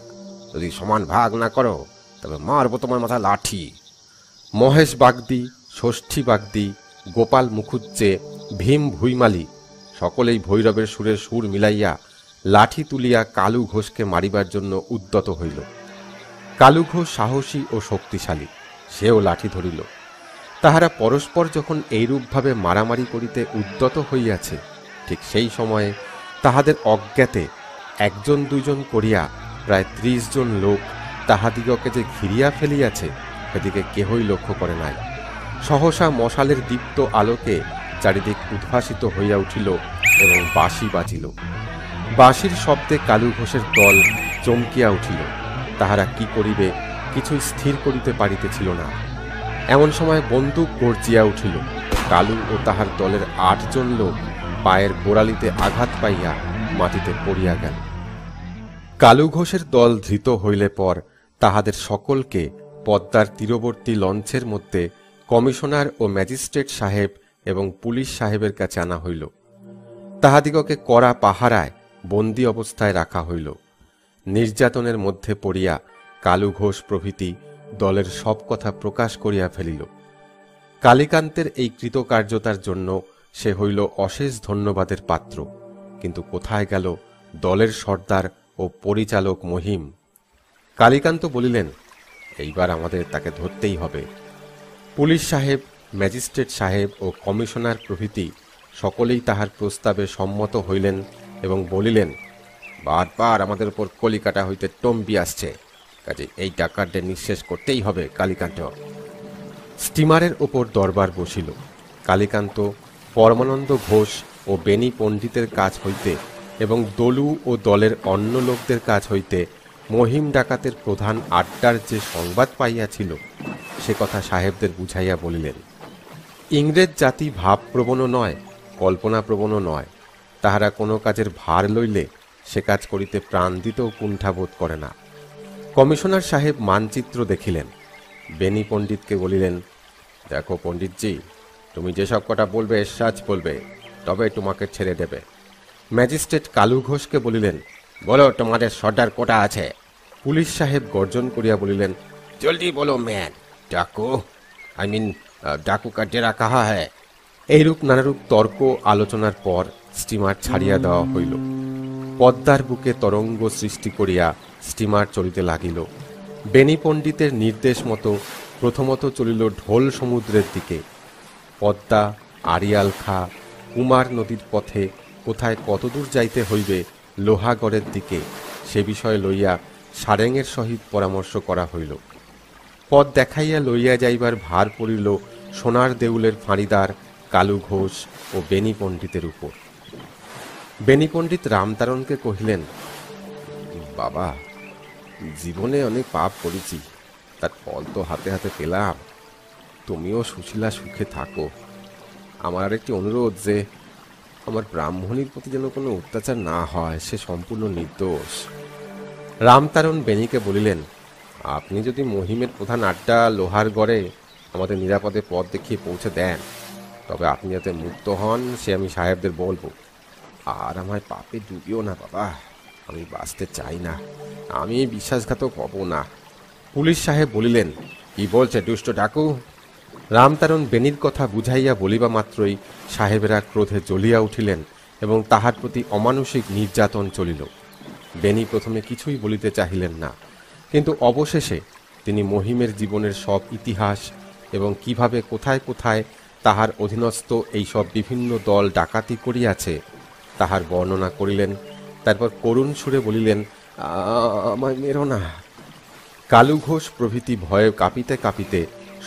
যদি সমান ভাগ না করো তবে মারবো তোমার মাথা লাঠি। মহেশ বাগদি, ষষ্ঠী বাগদি, গোপাল মুখুজ্জে, ভীম ভুইমালি সকলেই ভৈরবের সুরের সুর মিলাইয়া লাঠি তুলিয়া কালু ঘোষকে মারিবার জন্য উদ্যত হইল। কালু ঘোষ সাহসী ও শক্তিশালী, সেও লাঠি ধরিল। তাহারা পরস্পর যখন এইরূপভাবে মারামারি করিতে উদ্যত হইয়াছে, ঠিক সেই সময়ে তাহাদের অজ্ঞাতে 1 2 জন করিয়া প্রায় 30 জন লোক তাহাদিগকে যে ঘিরিয়া ফেলিয়াছে সেদিকে কেহই লক্ষ্য করে নাই। সহসা মশালের দীপ্ত আলোকে চারিদিক উদ্ভাসিত হইয়া উঠিল এবং বাঁশি বাজিল। বাঁশির শব্দে কালু ঘোষের দল চমকিয়া উঠিল। তাহারা কি করিবে কিছুই স্থির করিতে পারিতেছিল না। এমন সময় বন্দুক গর্জিয়া উঠিল। কালু ও তাহার দলের 8 জন লোক পায়ের গোড়ালিতে আঘাত পাইয়া মাটিতে পড়িয়া গেল। কালু ঘোষের দল ধৃত হইলে পর তাহাদের সকলকে পদ্মার তীরবর্তী লঞ্চের মধ্যে কমিশনার ও ম্যাজিস্ট্রেট সাহেব এবং পুলিশ সাহেবের কাছে আনা হইল। তাহাদিগকে কড়া পাহারায় বন্দী অবস্থায় রাখা হইল। নির্যাতনের মধ্যে পড়িয়া কালু ঘোষ প্রভৃতি দলের সব কথা প্রকাশ করিয়া ফেলিল। কালীকান্তের এই কৃতকার্যতার জন্য সে হইল অশেষ ধন্যবাদের পাত্র। কিন্তু কোথায় গেল দলের সর্দার ও পরিচালক মহিম? কালীকান্ত বলিলেন, এইবার আমাদের তাকে ধরতেই হবে। পুলিশ সাহেব, ম্যাজিস্ট্রেট সাহেব ও কমিশনার প্রভৃতি সকলেই তাহার প্রস্তাবে সম্মত হইলেন এবং বলিলেন, বারবার আমাদের উপর কলিকাতা হইতে টম্বি আসছে, কাজে এই ডাকাতদের নিঃশেষ করতেই হবে কালীকান্ত। স্টিমারের ওপর দরবার বসিল। কালীকান্ত পরমানন্দ ঘোষ ও বেনি পণ্ডিতের কাছ হইতে এবং দলু ও দলের অন্য লোকদের কাছ হইতে মহিম ডাকাতের প্রধান আড্ডার যে সংবাদ পাইয়াছিল সে কথা সাহেবদের বুঝাইয়া বলিলেন। ইংরেজ জাতি ভাবপ্রবণ নয়, কল্পনাপ্রবণও নয়। তাহারা কোনো কাজের ভার লইলে সে কাজ করিতে প্রাণ দিতেও কুণ্ঠাবোধ করে না। কমিশনার সাহেব মানচিত্র দেখিলেন। বেনি পণ্ডিতকে বলিলেন, দেখো পণ্ডিতজি, তুমি যেসব কটা বলবে সাজ বলবে, তবে তোমাকে ছেড়ে দেবে। ম্যাজিস্ট্রেট কালু ঘোষকে বলিলেন, বলো তোমাদের সর্দার কোটা আছে? পুলিশ সাহেব গর্জন করিয়া বলিলেন, জলদি বলো ম্যান, ডাকো, ডাকু কা ডেরা কাহা হ্যায়। এইরূপ নানারূপ তর্ক আলোচনার পর স্টিমার ছাড়িয়া দেওয়া হইল। পদ্মার বুকে তরঙ্গ সৃষ্টি করিয়া স্টিমার চলিতে লাগিল। বেনি পণ্ডিতের নির্দেশ মতো প্রথমত চলিল ঢোল সমুদ্রের দিকে। পদ্মা, আড়িয়াল খা, কুমার নদীর পথে কোথায় কতদূর যাইতে হইবে লোহাগড়ের দিকে, সে বিষয় লইয়া সারেঙের সহিত পরামর্শ করা হইল। পথ দেখাইয়া লইয়া যাইবার ভার পড়িল সোনার দেউলের ফাঁড়িদার কালু ঘোষ ও বেনি পণ্ডিতের উপর। বেনি পণ্ডিত রামতারণকে কহিলেন, বাবা, জীবনে অনেক পাপ করেছি, তার ফল তো হাতে হাতে পেলাম। তুমিও সুশীলা সুখে থাকো। আমার আর একটি অনুরোধ যে আমার ব্রাহ্মণীর প্রতি যেন কোনো অত্যাচার না হয়, সে সম্পূর্ণ নির্দোষ। রামতারণ বেনিকে বলিলেন, আপনি যদি মহিমের প্রধান আড্ডা লোহারগড়ে আমাদের নিরাপদে পথ দেখিয়ে পৌঁছে দেন, তবে আপনি যাতে মুক্ত হন সে আমি সাহেবদের বলবো। আর আমায় পাপে ডুবিও না বাবা, আমি বাঁচতে চাই না, আমি বিশ্বাসঘাতক হব না। পুলিশ সাহেব বলিলেন, কি বলছে দুষ্ট ডাকু? রামতারণ বেনির কথা বুঝাইয়া বলিবা মাত্রই সাহেবেরা ক্রোধে জ্বলিয়া উঠিলেন এবং তাহার প্রতি অমানুষিক নির্যাতন চলিল। বেনি প্রথমে কিছুই বলিতে চাহিলেন না, কিন্তু অবশেষে তিনি মহিমের জীবনের সব ইতিহাস এবং কিভাবে কোথায় কোথায় তাহার অধীনস্থ এই সব বিভিন্ন দল ডাকাতি করিয়াছে তাহার বর্ণনা করিলেন। তারপর করুণ সুরে বলিলেন, আমায় মেরো না। কালু ঘোষ প্রভৃতি ভয়ে কাঁপিতে কাঁপিতে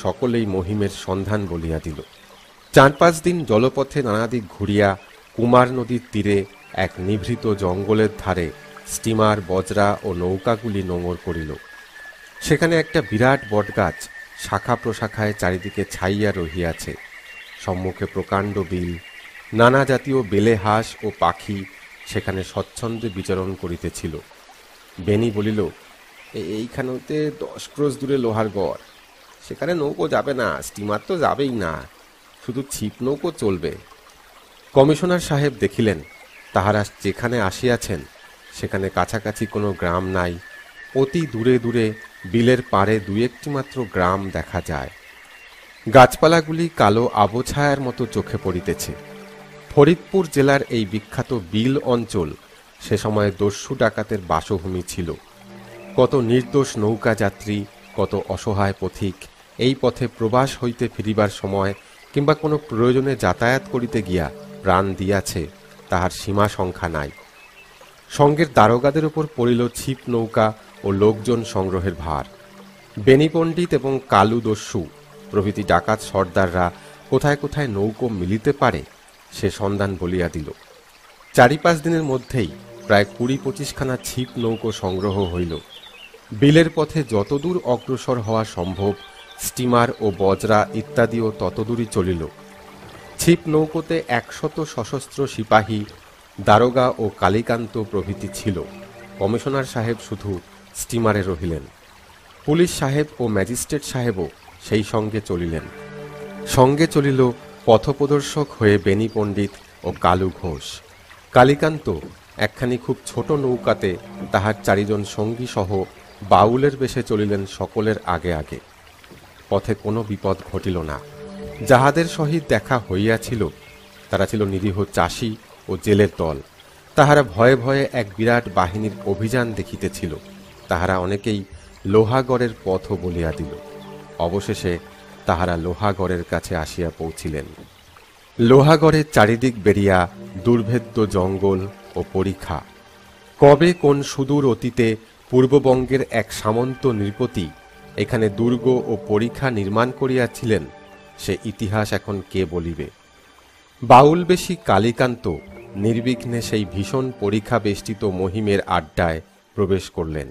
সকলেই মহিমের সন্ধান বলিয়া দিল। 4-5 দিন জলপথে নানাদিক ঘুরিয়া কুমার নদীর তীরে এক নিভৃত জঙ্গলের ধারে স্টিমার, বজরা ও নৌকাগুলি নোঙর করিল। সেখানে একটা বিরাট বটগাছ শাখা প্রশাখায় চারিদিকে ছাইয়া রহিয়াছে। সম্মুখে প্রকাণ্ড বিল, নানা জাতীয় বেলে হাঁস ও পাখি সেখানে স্বচ্ছন্দে বিচরণ করিতেছিল। বেনি বলিল, এইখানে হতে 10 ক্রোশ দূরে লোহারগড়, সেখানে নৌকো যাবে না, স্টিমার তো যাবেই না, শুধু ছিপ নৌকো চলবে। কমিশনার সাহেব দেখিলেন তাহারা যেখানে আসিয়াছেন সেখানে কাছাকাছি কোনো গ্রাম নাই। অতি দূরে দূরে বিলের পাড়ে 2-1টি মাত্র গ্রাম দেখা যায়। গাছপালাগুলি কালো আবছায়ার মতো চোখে পড়িতেছে। ফরিদপুর জেলার এই বিখ্যাত বিল অঞ্চল সে সময় দস্যু ডাকাতের বাসভূমি ছিল। কত নির্দোষ নৌকা যাত্রী, কত অসহায় পথিক এই পথে প্রবাস হইতে ফিরিবার সময় কিংবা কোনো প্রয়োজনে যাতায়াত করিতে গিয়া প্রাণ দিয়াছে, তাহার সীমা সংখ্যা নাই। সঙ্গের দারোগাদের উপর পড়িল ছিপ নৌকা ও লোকজন সংগ্রহের ভার। বেনি পণ্ডিত এবং কালু দস্যু প্রভৃতি ডাকাত সর্দাররা কোথায় কোথায় নৌকো মিলিতে পারে সে সন্ধান বলিয়া দিল। 4-5 দিনের মধ্যেই প্রায় 20-25 খানা ছিপ নৌকো সংগ্রহ হইল। বিলের পথে যতদূর অগ্রসর হওয়া সম্ভব স্টিমার ও বজরা ইত্যাদিও ততদূরই চলিল। ছিপ নৌকোতে 100 সশস্ত্র সিপাহী, দারোগা ও কালীকান্ত প্রভৃতি ছিল। কমিশনার সাহেব শুধু স্টিমারে রহিলেন। পুলিশ সাহেব ও ম্যাজিস্ট্রেট সাহেবও সেই সঙ্গে চলিলেন। সঙ্গে চলিল পথপ্রদর্শক হয়ে বেনি পণ্ডিত ও কালু ঘোষ। কালীকান্ত একখানি খুব ছোট নৌকাতে তাহার 4 জন সঙ্গী সহ বাউলের বেশে চলিলেন সকলের আগে আগে। পথে কোনো বিপদ ঘটিল না। যাহাদের সহিত দেখা হইয়াছিল তারা ছিল নিরীহ চাষি ও জেলের দল। তাহারা ভয়ে ভয়ে এক বিরাট বাহিনীর অভিযান দেখিতেছিল। তাহারা অনেকেই লোহাগড়ের পথও বলিয়া দিল। অবশেষে তাহারা লোহাগড়ের কাছে আসিয়া পৌঁছিলেন। লোহাগড়ের চারিদিক বেরিয়া দুর্ভেদ্য জঙ্গল ও পরিখা। কবে কোন সুদূর অতীতে পূর্ববঙ্গের এক সামন্ত নৃপতি এখানে দুর্গ ও পরিখা নির্মাণ করিয়াছিলেন সে ইতিহাস এখন কে বলিবে। বাউলবেশী কালীকান্ত নির্বিঘ্নে সেই ভীষণ পরিখা বেষ্টিত মহিমের আড্ডায় প্রবেশ করলেন।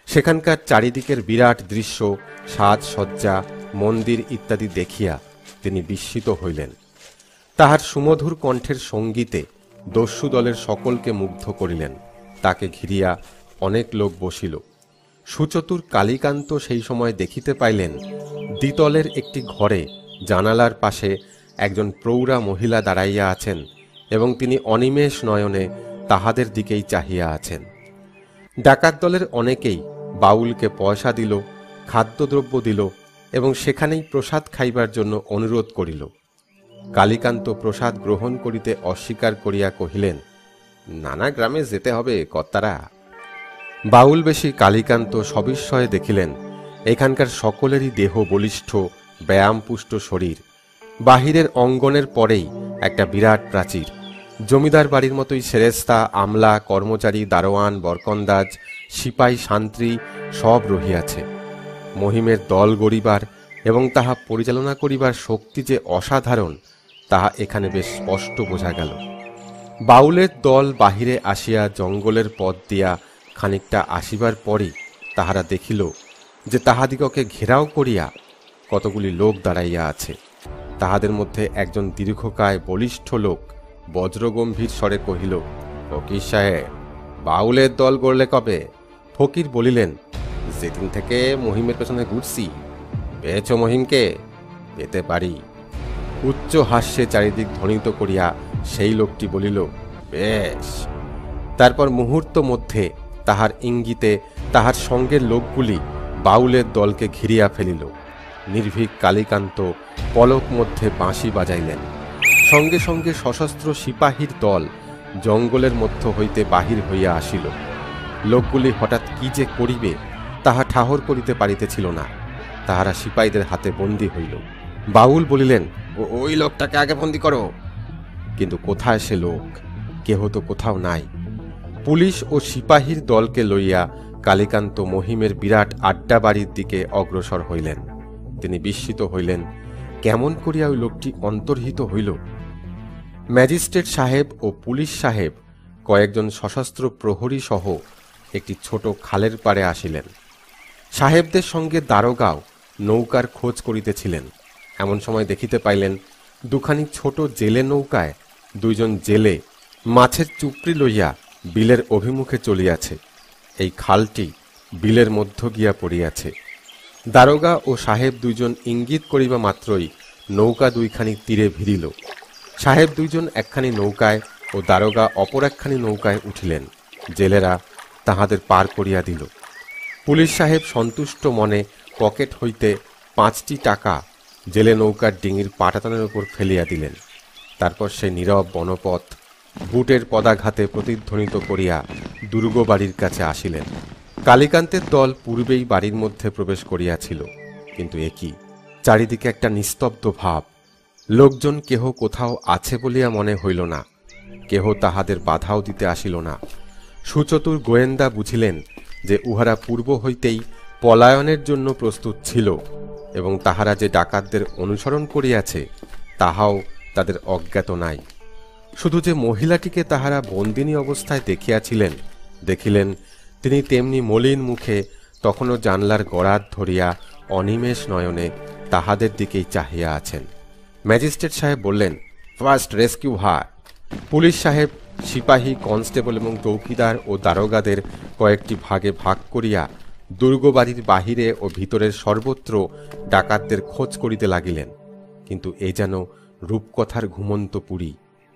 সেখানকার চারিদিকের বিরাট দৃশ্য, সাজসজ্জা, মন্দির ইত্যাদি দেখিয়া তিনি বিস্মিত হইলেন। তাহার সুমধুর কণ্ঠের সঙ্গীতে দস্যু দলের সকলকে মুগ্ধ করিলেন। তাকে ঘিরিয়া অনেক লোক বসিল। সুচতুর কালীকান্ত সেই সময় দেখিতে পাইলেন দ্বিতলের একটি ঘরে জানালার পাশে একজন প্রৌঢ়া মহিলা দাঁড়াইয়া আছেন এবং তিনি অনিমেষ নয়নে তাহাদের দিকেই চাহিয়া আছেন। ডাকাত দলের অনেকেই বাউলকে পয়সা দিল, খাদ্যদ্রব্য দিল এবং সেখানেই প্রসাদ খাইবার জন্য অনুরোধ করিল। কালীকান্ত প্রসাদ গ্রহণ করিতে অস্বীকার করিয়া কহিলেন, নানা গ্রামে যেতে হবে কর্তারা। বাউলবেশী কালীকান্ত সবিস্ময়ে দেখিলেন এখানকার সকলেরই দেহ বলিষ্ঠ, ব্যায়ামপুষ্ট শরীর। বাহিরের অঙ্গনের পরেই একটা বিরাট প্রাচীর। জমিদার বাড়ির মতোই সেরেস্তা, আমলা, কর্মচারী, দারোয়ান, বরকন্দাজ, সিপাই, শান্ত্রী সব রহিয়াছে। মহিমের দল গড়িবার এবং তাহা পরিচালনা করিবার শক্তি যে অসাধারণ তাহা এখানে বেশ স্পষ্ট বোঝা গেল। বাউলের দল বাহিরে আসিয়া জঙ্গলের পথ দিয়া খানিকটা আসিবার পরই তাহারা দেখিল যে তাহাদিগকে ঘেরাও করিয়া কতগুলি লোক দাঁড়াইয়া আছে। তাহাদের মধ্যে একজন দীর্ঘকায় বলিষ্ঠ লোক বজ্রগম্ভীর স্বরে কহিল, ফকির সাহেব, বাউলের দল গড়লে কবে? ফকির বলিলেন, যেদিন থেকে মহিমের পেছনে ঘুরছি। পেয়েছ মহিমকে? পেতে পারি। উচ্চ হাস্যে চারিদিক ধ্বনিত করিয়া সেই লোকটি বলিল, বেশ। তারপর মুহূর্ত মধ্যে তাহার ইঙ্গিতে তাহার সঙ্গের লোকগুলি বাউলের দলকে ঘিরিয়া ফেলিল। নির্ভীক কালীকান্ত পলক মধ্যে বাঁশি বাজাইলেন। সঙ্গে সঙ্গে সশস্ত্র সিপাহীর দল জঙ্গলের মধ্য হইতে বাহির হইয়া আসিল। লোকগুলি হঠাৎ কি যে করিবে তাহা ঠাহর করিতে পারিতেছিল না। তাহারা সিপাহীদের হাতে বন্দী হইল। বাউল বলিলেন, ওই লোকটাকে আগে বন্দি করো। কিন্তু কোথায় সে লোক? কেহ তো কোথাও নাই। পুলিশ ও সিপাহীর দলকে লইয়া কালীকান্ত মহিমের বিরাট আড্ডা বাড়ির দিকে অগ্রসর হইলেন। তিনি বিস্মিত হইলেন, কেমন করিয়া ওই লোকটি অন্তর্হিত হইল। ম্যাজিস্ট্রেট সাহেব ও পুলিশ সাহেব কয়েকজন সশস্ত্র প্রহরী সহ একটি ছোট খালের পাড়ে আসিলেন। সাহেবদের সঙ্গে দারোগাও নৌকার খোঁজ করিতেছিলেন। এমন সময় দেখিতে পাইলেন, দুখানি ছোট জেলে নৌকায় দুইজন জেলে মাছের চুপড়ি লইয়া বিলের অভিমুখে চলিয়াছে। এই খালটি বিলের মধ্য গিয়া পড়িয়াছে। দারোগা ও সাহেব দুইজন ইঙ্গিত করিবা মাত্রই নৌকা দুইখানি তীরে ভিড়িল। সাহেব দুইজন একখানি নৌকায় ও দারোগা অপর একখানি নৌকায় উঠিলেন। জেলেরা তাহাদের পার করিয়া দিল। পুলিশ সাহেব সন্তুষ্ট মনে পকেট হইতে 5টি টাকা জেলে নৌকার ডিঙির পাটাতনের উপর ফেলিয়া দিলেন। তারপর সে নীরব বনপথ বুটের পদাঘাতে প্রতিধ্বনিত করিয়া দুর্গ বাড়ির কাছে আসিলেন। কালীকান্তের দল পূর্বেই বাড়ির মধ্যে প্রবেশ করিয়াছিল। কিন্তু একই চারিদিকে একটা নিস্তব্ধ ভাব। লোকজন কেহ কোথাও আছে বলিয়া মনে হইল না। কেহ তাহাদের বাধাও দিতে আসিল না। সুচতুর গোয়েন্দা বুঝিলেন যে উহারা পূর্ব হইতেই পলায়নের জন্য প্রস্তুত ছিল এবং তাহারা যে ডাকাতদের অনুসরণ করিয়াছে তাহাও তাদের অজ্ঞাত নাই। শুধু যে মহিলাটিকে তাহারা বন্দিনী অবস্থায় দেখিয়াছিলেন, দেখিলেন তিনি তেমনি মলিন মুখে তখনও জানলার গড়াত ধরিয়া অনিমেষ নয়নে তাহাদের দিকেই চাহিয়া আছেন। ম্যাজিস্ট্রেট সাহেব বললেন, ফার্স্ট রেস্কিউ হার। পুলিশ সাহেব সিপাহী, কনস্টেবল এবং চৌকিদার ও দারোগাদের কয়েকটি ভাগে ভাগ করিয়া দুর্গবাড়ির বাহিরে ও ভিতরের সর্বত্র ডাকাতদের খোঁজ করিতে লাগিলেন। কিন্তু এ যেন রূপকথার ঘুমন্ত পুরী,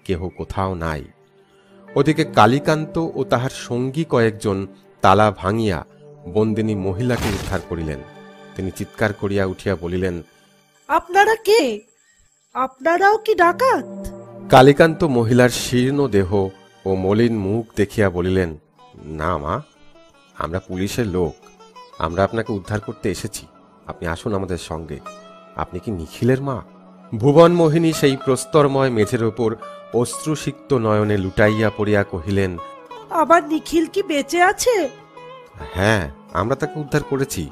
কেহ কোথাও নাই। ওদিকে কালীকান্ত ও তাহার সঙ্গী কয়েকজন তালা ভাঙিয়া বন্দিনী মহিলাকে উদ্ধার করিলেন। তিনি চিৎকার করিয়া উঠিয়া বলিলেন, আপনারা কে? আপনারাও কি ডাকাত? কালীকান্ত মহিলার শীর্ণ দেহ ও মলিন মুখ দেখিয়া বলিলেন, না মা, আমরা পুলিশের লোক। আমরা আপনাকে উদ্ধার করতে এসেছি। আপনি আসুন আমাদের সঙ্গে। আপনি কি নিখিলের মা? ভুবন মোহিনী সেই প্রস্তরময় মেঝের ওপর অশ্রুসিক্ত নয়নে লুটাইয়া পড়িয়া কহিলেন, আবার নিখিল কি বেঁচে আছে? হ্যাঁ, আমরা তাকে উদ্ধার করেছি।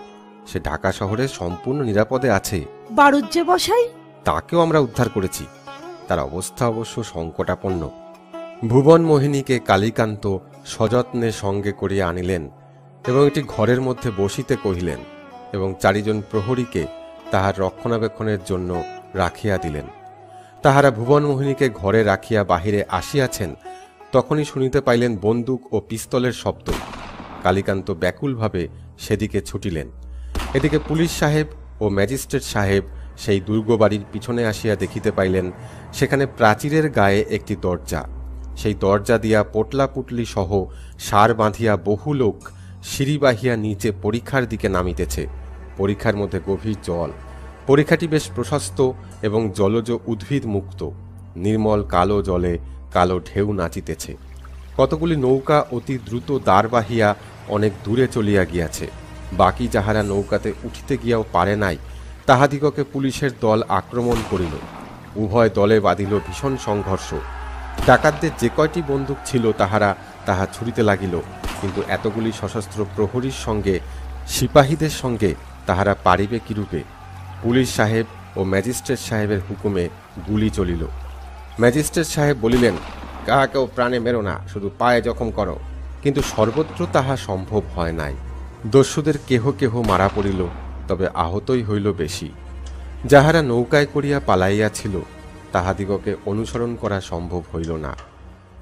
সে ঢাকা শহরে সম্পূর্ণ নিরাপদে আছে। বাড়ুজ্জে বসাই? তাকেও আমরা উদ্ধার করেছি। তার অবস্থা অবশ্য সংকটাপন্ন। ভুবন মোহিনীকে কালীকান্ত সযত্নে সঙ্গে করিয়া আনিলেন এবং একটি ঘরের মধ্যে বসিতে কহিলেন এবং 4 জন প্রহরীকে তাহার রক্ষণাবেক্ষণের জন্য রাখিয়া দিলেন। তাহারা ভুবন মোহিনীকে ঘরে রাখিয়া বাহিরে আসিয়াছেন, তখনই শুনিতে পাইলেন বন্দুক ও পিস্তলের শব্দ। কালীকান্ত ব্যাকুলভাবে সেদিকে ছুটিলেন। এদিকে পুলিশ সাহেব ও ম্যাজিস্ট্রেট সাহেব সেই দুর্গবাড়ির পিছনে আসিয়া দেখিতে পাইলেন সেখানে প্রাচীরের গায়ে একটি দরজা। সেই দরজা দিয়া পোটলা পুটলি সহ সার বাঁধিয়া বহু লোক সিঁড়ি বাহিয়া নিচে পরীক্ষার দিকে নামিতেছে। পরীক্ষার মধ্যে গভীর জল। পরীক্ষাটি বেশ প্রশস্ত এবং জলজ উদ্ভিদ মুক্ত। নির্মল কালো জলে কালো ঢেউ নাচিতেছে। কতগুলি নৌকা অতি দ্রুত দ্বার বাহিয়া অনেক দূরে চলিয়া গিয়াছে। বাকি যাহারা নৌকাতে উঠিতে গিয়াও পারে নাই, তাহাদিগকে পুলিশের দল আক্রমণ করিল। উভয় দলে বাঁধিল ভীষণ সংঘর্ষ। ডাকাতদের যে কয়টি বন্দুক ছিল তাহা ছুড়িতে লাগিল, কিন্তু এতগুলি সশস্ত্র প্রহরীর সঙ্গে সিপাহীদের সঙ্গে তাহারা পারিবে কিরূপে? পুলিশ সাহেব ও ম্যাজিস্ট্রেট সাহেবের হুকুমে গুলি চলিল। ম্যাজিস্ট্রেট সাহেব বলিলেন, কাহাকেও প্রাণে মেরো না, শুধু পায়ে জখম করো। কিন্তু সর্বত্র তাহা সম্ভব হয় নাই। দস্যুদের কেহ কেহ মারা পড়িল, তবে আহতই হইল বেশি। যাহারা নৌকায় করিয়া পালাইয়াছিল তাহাদিগকে অনুসরণ করা সম্ভব হইল না।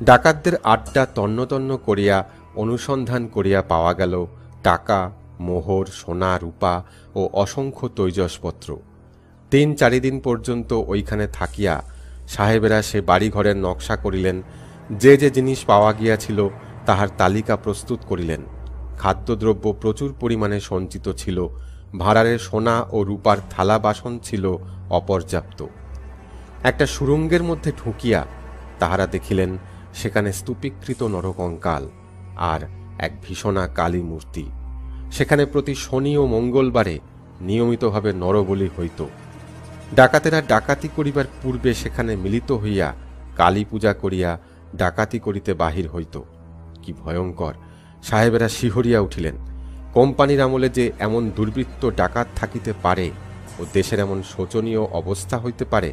ডাকাতদের আড্ডা তন্ন তন্ন করিয়া অনুসন্ধান করিয়া পাওয়া গেল টাকা, মোহর, সোনা, রূপা ও অসংখ্য তৈজসপত্র। 3-4 দিন পর্যন্ত ওইখানে থাকিয়া সাহেবেরা সে বাড়িঘরের নকশা করিলেন, যে যে জিনিস পাওয়া গিয়াছিল তাহার তালিকা প্রস্তুত করিলেন। খাদ্যদ্রব্য প্রচুর পরিমাণে সঞ্চিত ছিল, ভাঁড়ারে সোনা ও রূপার থালা বাসন ছিল অপর্যাপ্ত। একটা সুড়ঙ্গের মধ্যে ঢুকিয়া তাহারা দেখিলেন সেখানে স্তূপীকৃত নরকঙ্কাল আর এক ভীষণা কালী মূর্তি। সেখানে প্রতি শনি ও মঙ্গলবারে নিয়মিতভাবে নরবলি হইত। ডাকাতেরা ডাকাতি করিবার পূর্বে সেখানে মিলিত হইয়া কালী পূজা করিয়া ডাকাতি করিতে বাহির হইত। কি ভয়ঙ্কর! সাহেবেরা শিহরিয়া উঠিলেন। কোম্পানির আমলে যে এমন দুর্বৃত্ত ডাকাত থাকিতে পারে ও দেশের এমন শোচনীয় অবস্থা হইতে পারে,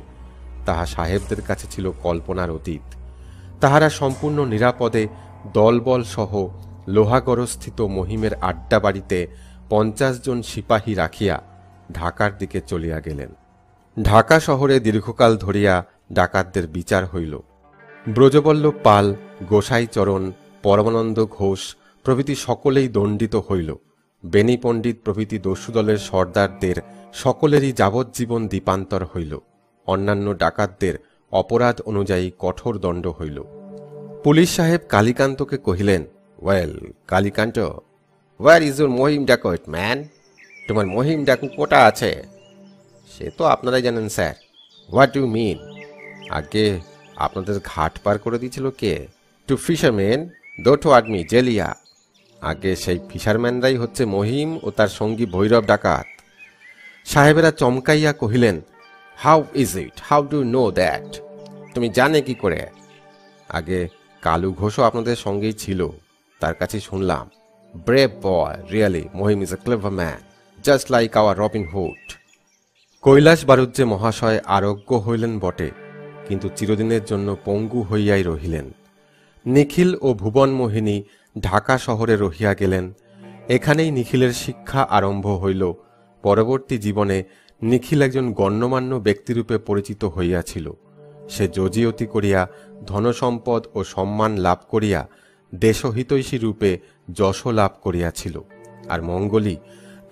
তাহা সাহেবদের কাছে ছিল কল্পনার অতীত। তাহারা সম্পূর্ণ নিরাপদে দলবল সহ লোহাগড়স্থিত মহিমের আড্ডা বাড়িতে 50 জন সিপাহী রাখিয়া ঢাকার দিকে চলিয়া গেলেন। ঢাকা শহরে দীর্ঘকাল ধরিয়া ডাকাতদের বিচার হইল। ব্রজবল্লভ পাল, গোসাইচরণ, পরমানন্দ ঘোষ প্রভৃতি সকলেই দণ্ডিত হইল। বেনি পণ্ডিত প্রভৃতি দস্যুদলের সর্দারদের সকলেরই যাবজ্জীবন দ্বীপান্তর হইল। অন্যান্য ডাকাতদের অপরাধ অনুযায়ী কঠোর দণ্ড হইল। পুলিশ সাহেব কালীকান্তকে কহিলেন, well Kalikanta, where is your Mahim dacoit man? তোমার মহিম ডাকু কোটা আছে? সে তো আপনারাই জানেন স্যার। What do mean? আগে আপনাদের ঘাট পার করে দিয়েছিল কে? টু ফিশারম্যান, দোটো আদমি জেলিয়া। আগে সেই ফিশারম্যানরাই হচ্ছে মহিম ও তার সঙ্গী ভৈরব ডাকাত। সাহেবেরা চমকাইয়া কহিলেন, how is it? How do know that? তুমি জানে কি করে? আগে কালু ঘোষও আপনাদের সঙ্গেই ছিল, তার কাছে শুনলাম। Brave boy, really Mahim is a clever man, just like our Robin Hood. Kailash Barujje মহাশয় আরোগ্য হইলেন বটে, কিন্তু চিরদিনের জন্য পঙ্গু হইয়াই রহিলেন। নিখিল ও ভুবন মোহিনী ঢাকা শহরে রহিয়া গেলেন। এখানেই নিখিলের শিক্ষা আরম্ভ হইল। পরবর্তী জীবনে নিখিল একজন গণ্যমান্য ব্যক্তিরূপে পরিচিত হইয়াছিল। সে যজিয়তি করিয়া ধনসম্পদ ও সম্মান লাভ করিয়া দেশহিতৈষী রূপে যশ লাভ করিয়াছিল, আর মঙ্গলী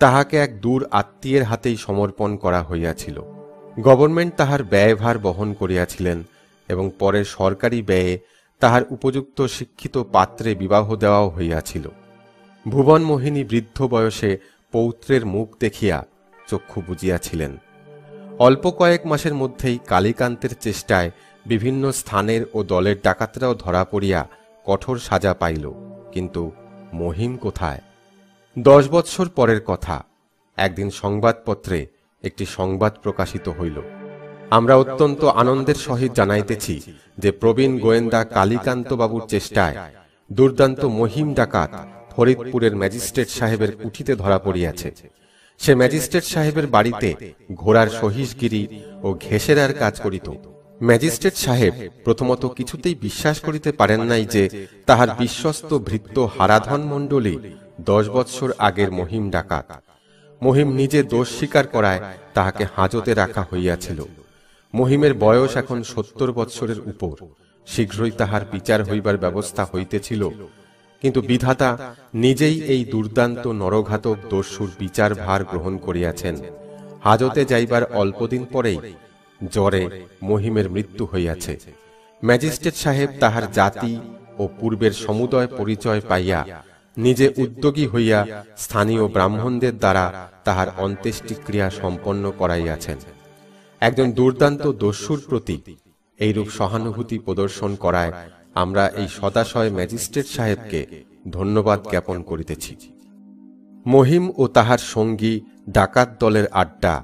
তাহাকে এক দূর আত্মীয়ের হাতেই সমর্পণ করা হইয়াছিল। গভর্নমেন্ট তাহার ব্যয়ভার বহন করিয়াছিলেন এবং পরে সরকারি ব্যয়ে তাহার উপযুক্ত শিক্ষিত পাত্রে বিবাহ দেওয়াও হইয়াছিল। ভুবন মোহিনী বৃদ্ধ বয়সে পৌত্রের মুখ দেখিয়া চক্ষু বুজিয়াছিলেন। অল্প কয়েক মাসের মধ্যেই কালীকান্তের চেষ্টায় বিভিন্ন স্থানের ও দলের ডাকাতরাও ধরা পড়িয়া কঠোর সাজা পাইল, কিন্তু মহিম কোথায়? 10 বৎসর পরের কথা। একদিন সংবাদপত্রে একটি সংবাদ প্রকাশিত হইল। আমরা অত্যন্ত আনন্দের সহিত জানাইতেছি যে প্রবীণ গোয়েন্দা কালীকান্তবাবুর চেষ্টায় দুর্দান্ত মহিম ডাকাত ফরিদপুরের ম্যাজিস্ট্রেট সাহেবের কুঠিতে ধরা পড়িয়াছে। সে ম্যাজিস্ট্রেট সাহেবের বাড়িতে ঘোড়ার সহিসগিরি ও ঘেষেরার কাজ করিত। ম্যাজিস্ট্রেট সাহেব প্রথমত কিছুতেই বিশ্বাস করিতে পারেন নাই যে তাহার বিশ্বস্ত ভৃত্য হারাধন মণ্ডলী 10 বৎসর আগের মহিম ডাকাত। মহিম নিজে দোষ স্বীকার করায় তাহাকে হাজতে রাখা হইয়াছিল। মহিমের বয়স এখন 70 বৎসরের উপর। শীঘ্রই তাহার বিচার হইবার ব্যবস্থা হইতেছিল, কিন্তু বিধাতা নিজেই এই দুর্দান্ত নরঘাতক দস্যুর বিচার ভার গ্রহণ করিয়াছেন। হাজতে যাইবার অল্পদিন পরেই জ্বরে মহিমের মৃত্যু হইয়াছে। ম্যাজিস্ট্রেট সাহেব তাহার জাতি ও পূর্বের সমুদয় পরিচয় পাইয়া নিজে উদ্যোগী হইয়া স্থানীয় ব্রাহ্মণদের দ্বারা তাহার অন্ত্যেষ্টিক্রিয়া সম্পন্ন করাইয়াছেন। একজন দুর্দান্ত দস্যুর প্রতি এইরূপ সহানুভূতি প্রদর্শন করায় আমরা এই সদাশয় ম্যাজিস্ট্রেট সাহেবকে ধন্যবাদ জ্ঞাপন করিতেছি। মহিম ও তাহার সঙ্গী ডাকাত দলের আড্ডা,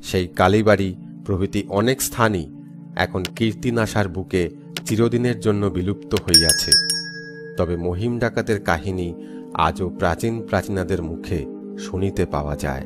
সেই কালীবাড়ি প্রভৃতি অনেক স্থানই এখন কীর্তিনাশার বুকে চিরদিনের জন্য বিলুপ্ত হইয়াছে। তবে মহিম ডাকাতের কাহিনী আজও প্রাচীনাদের মুখে শুনিতে পাওয়া যায়।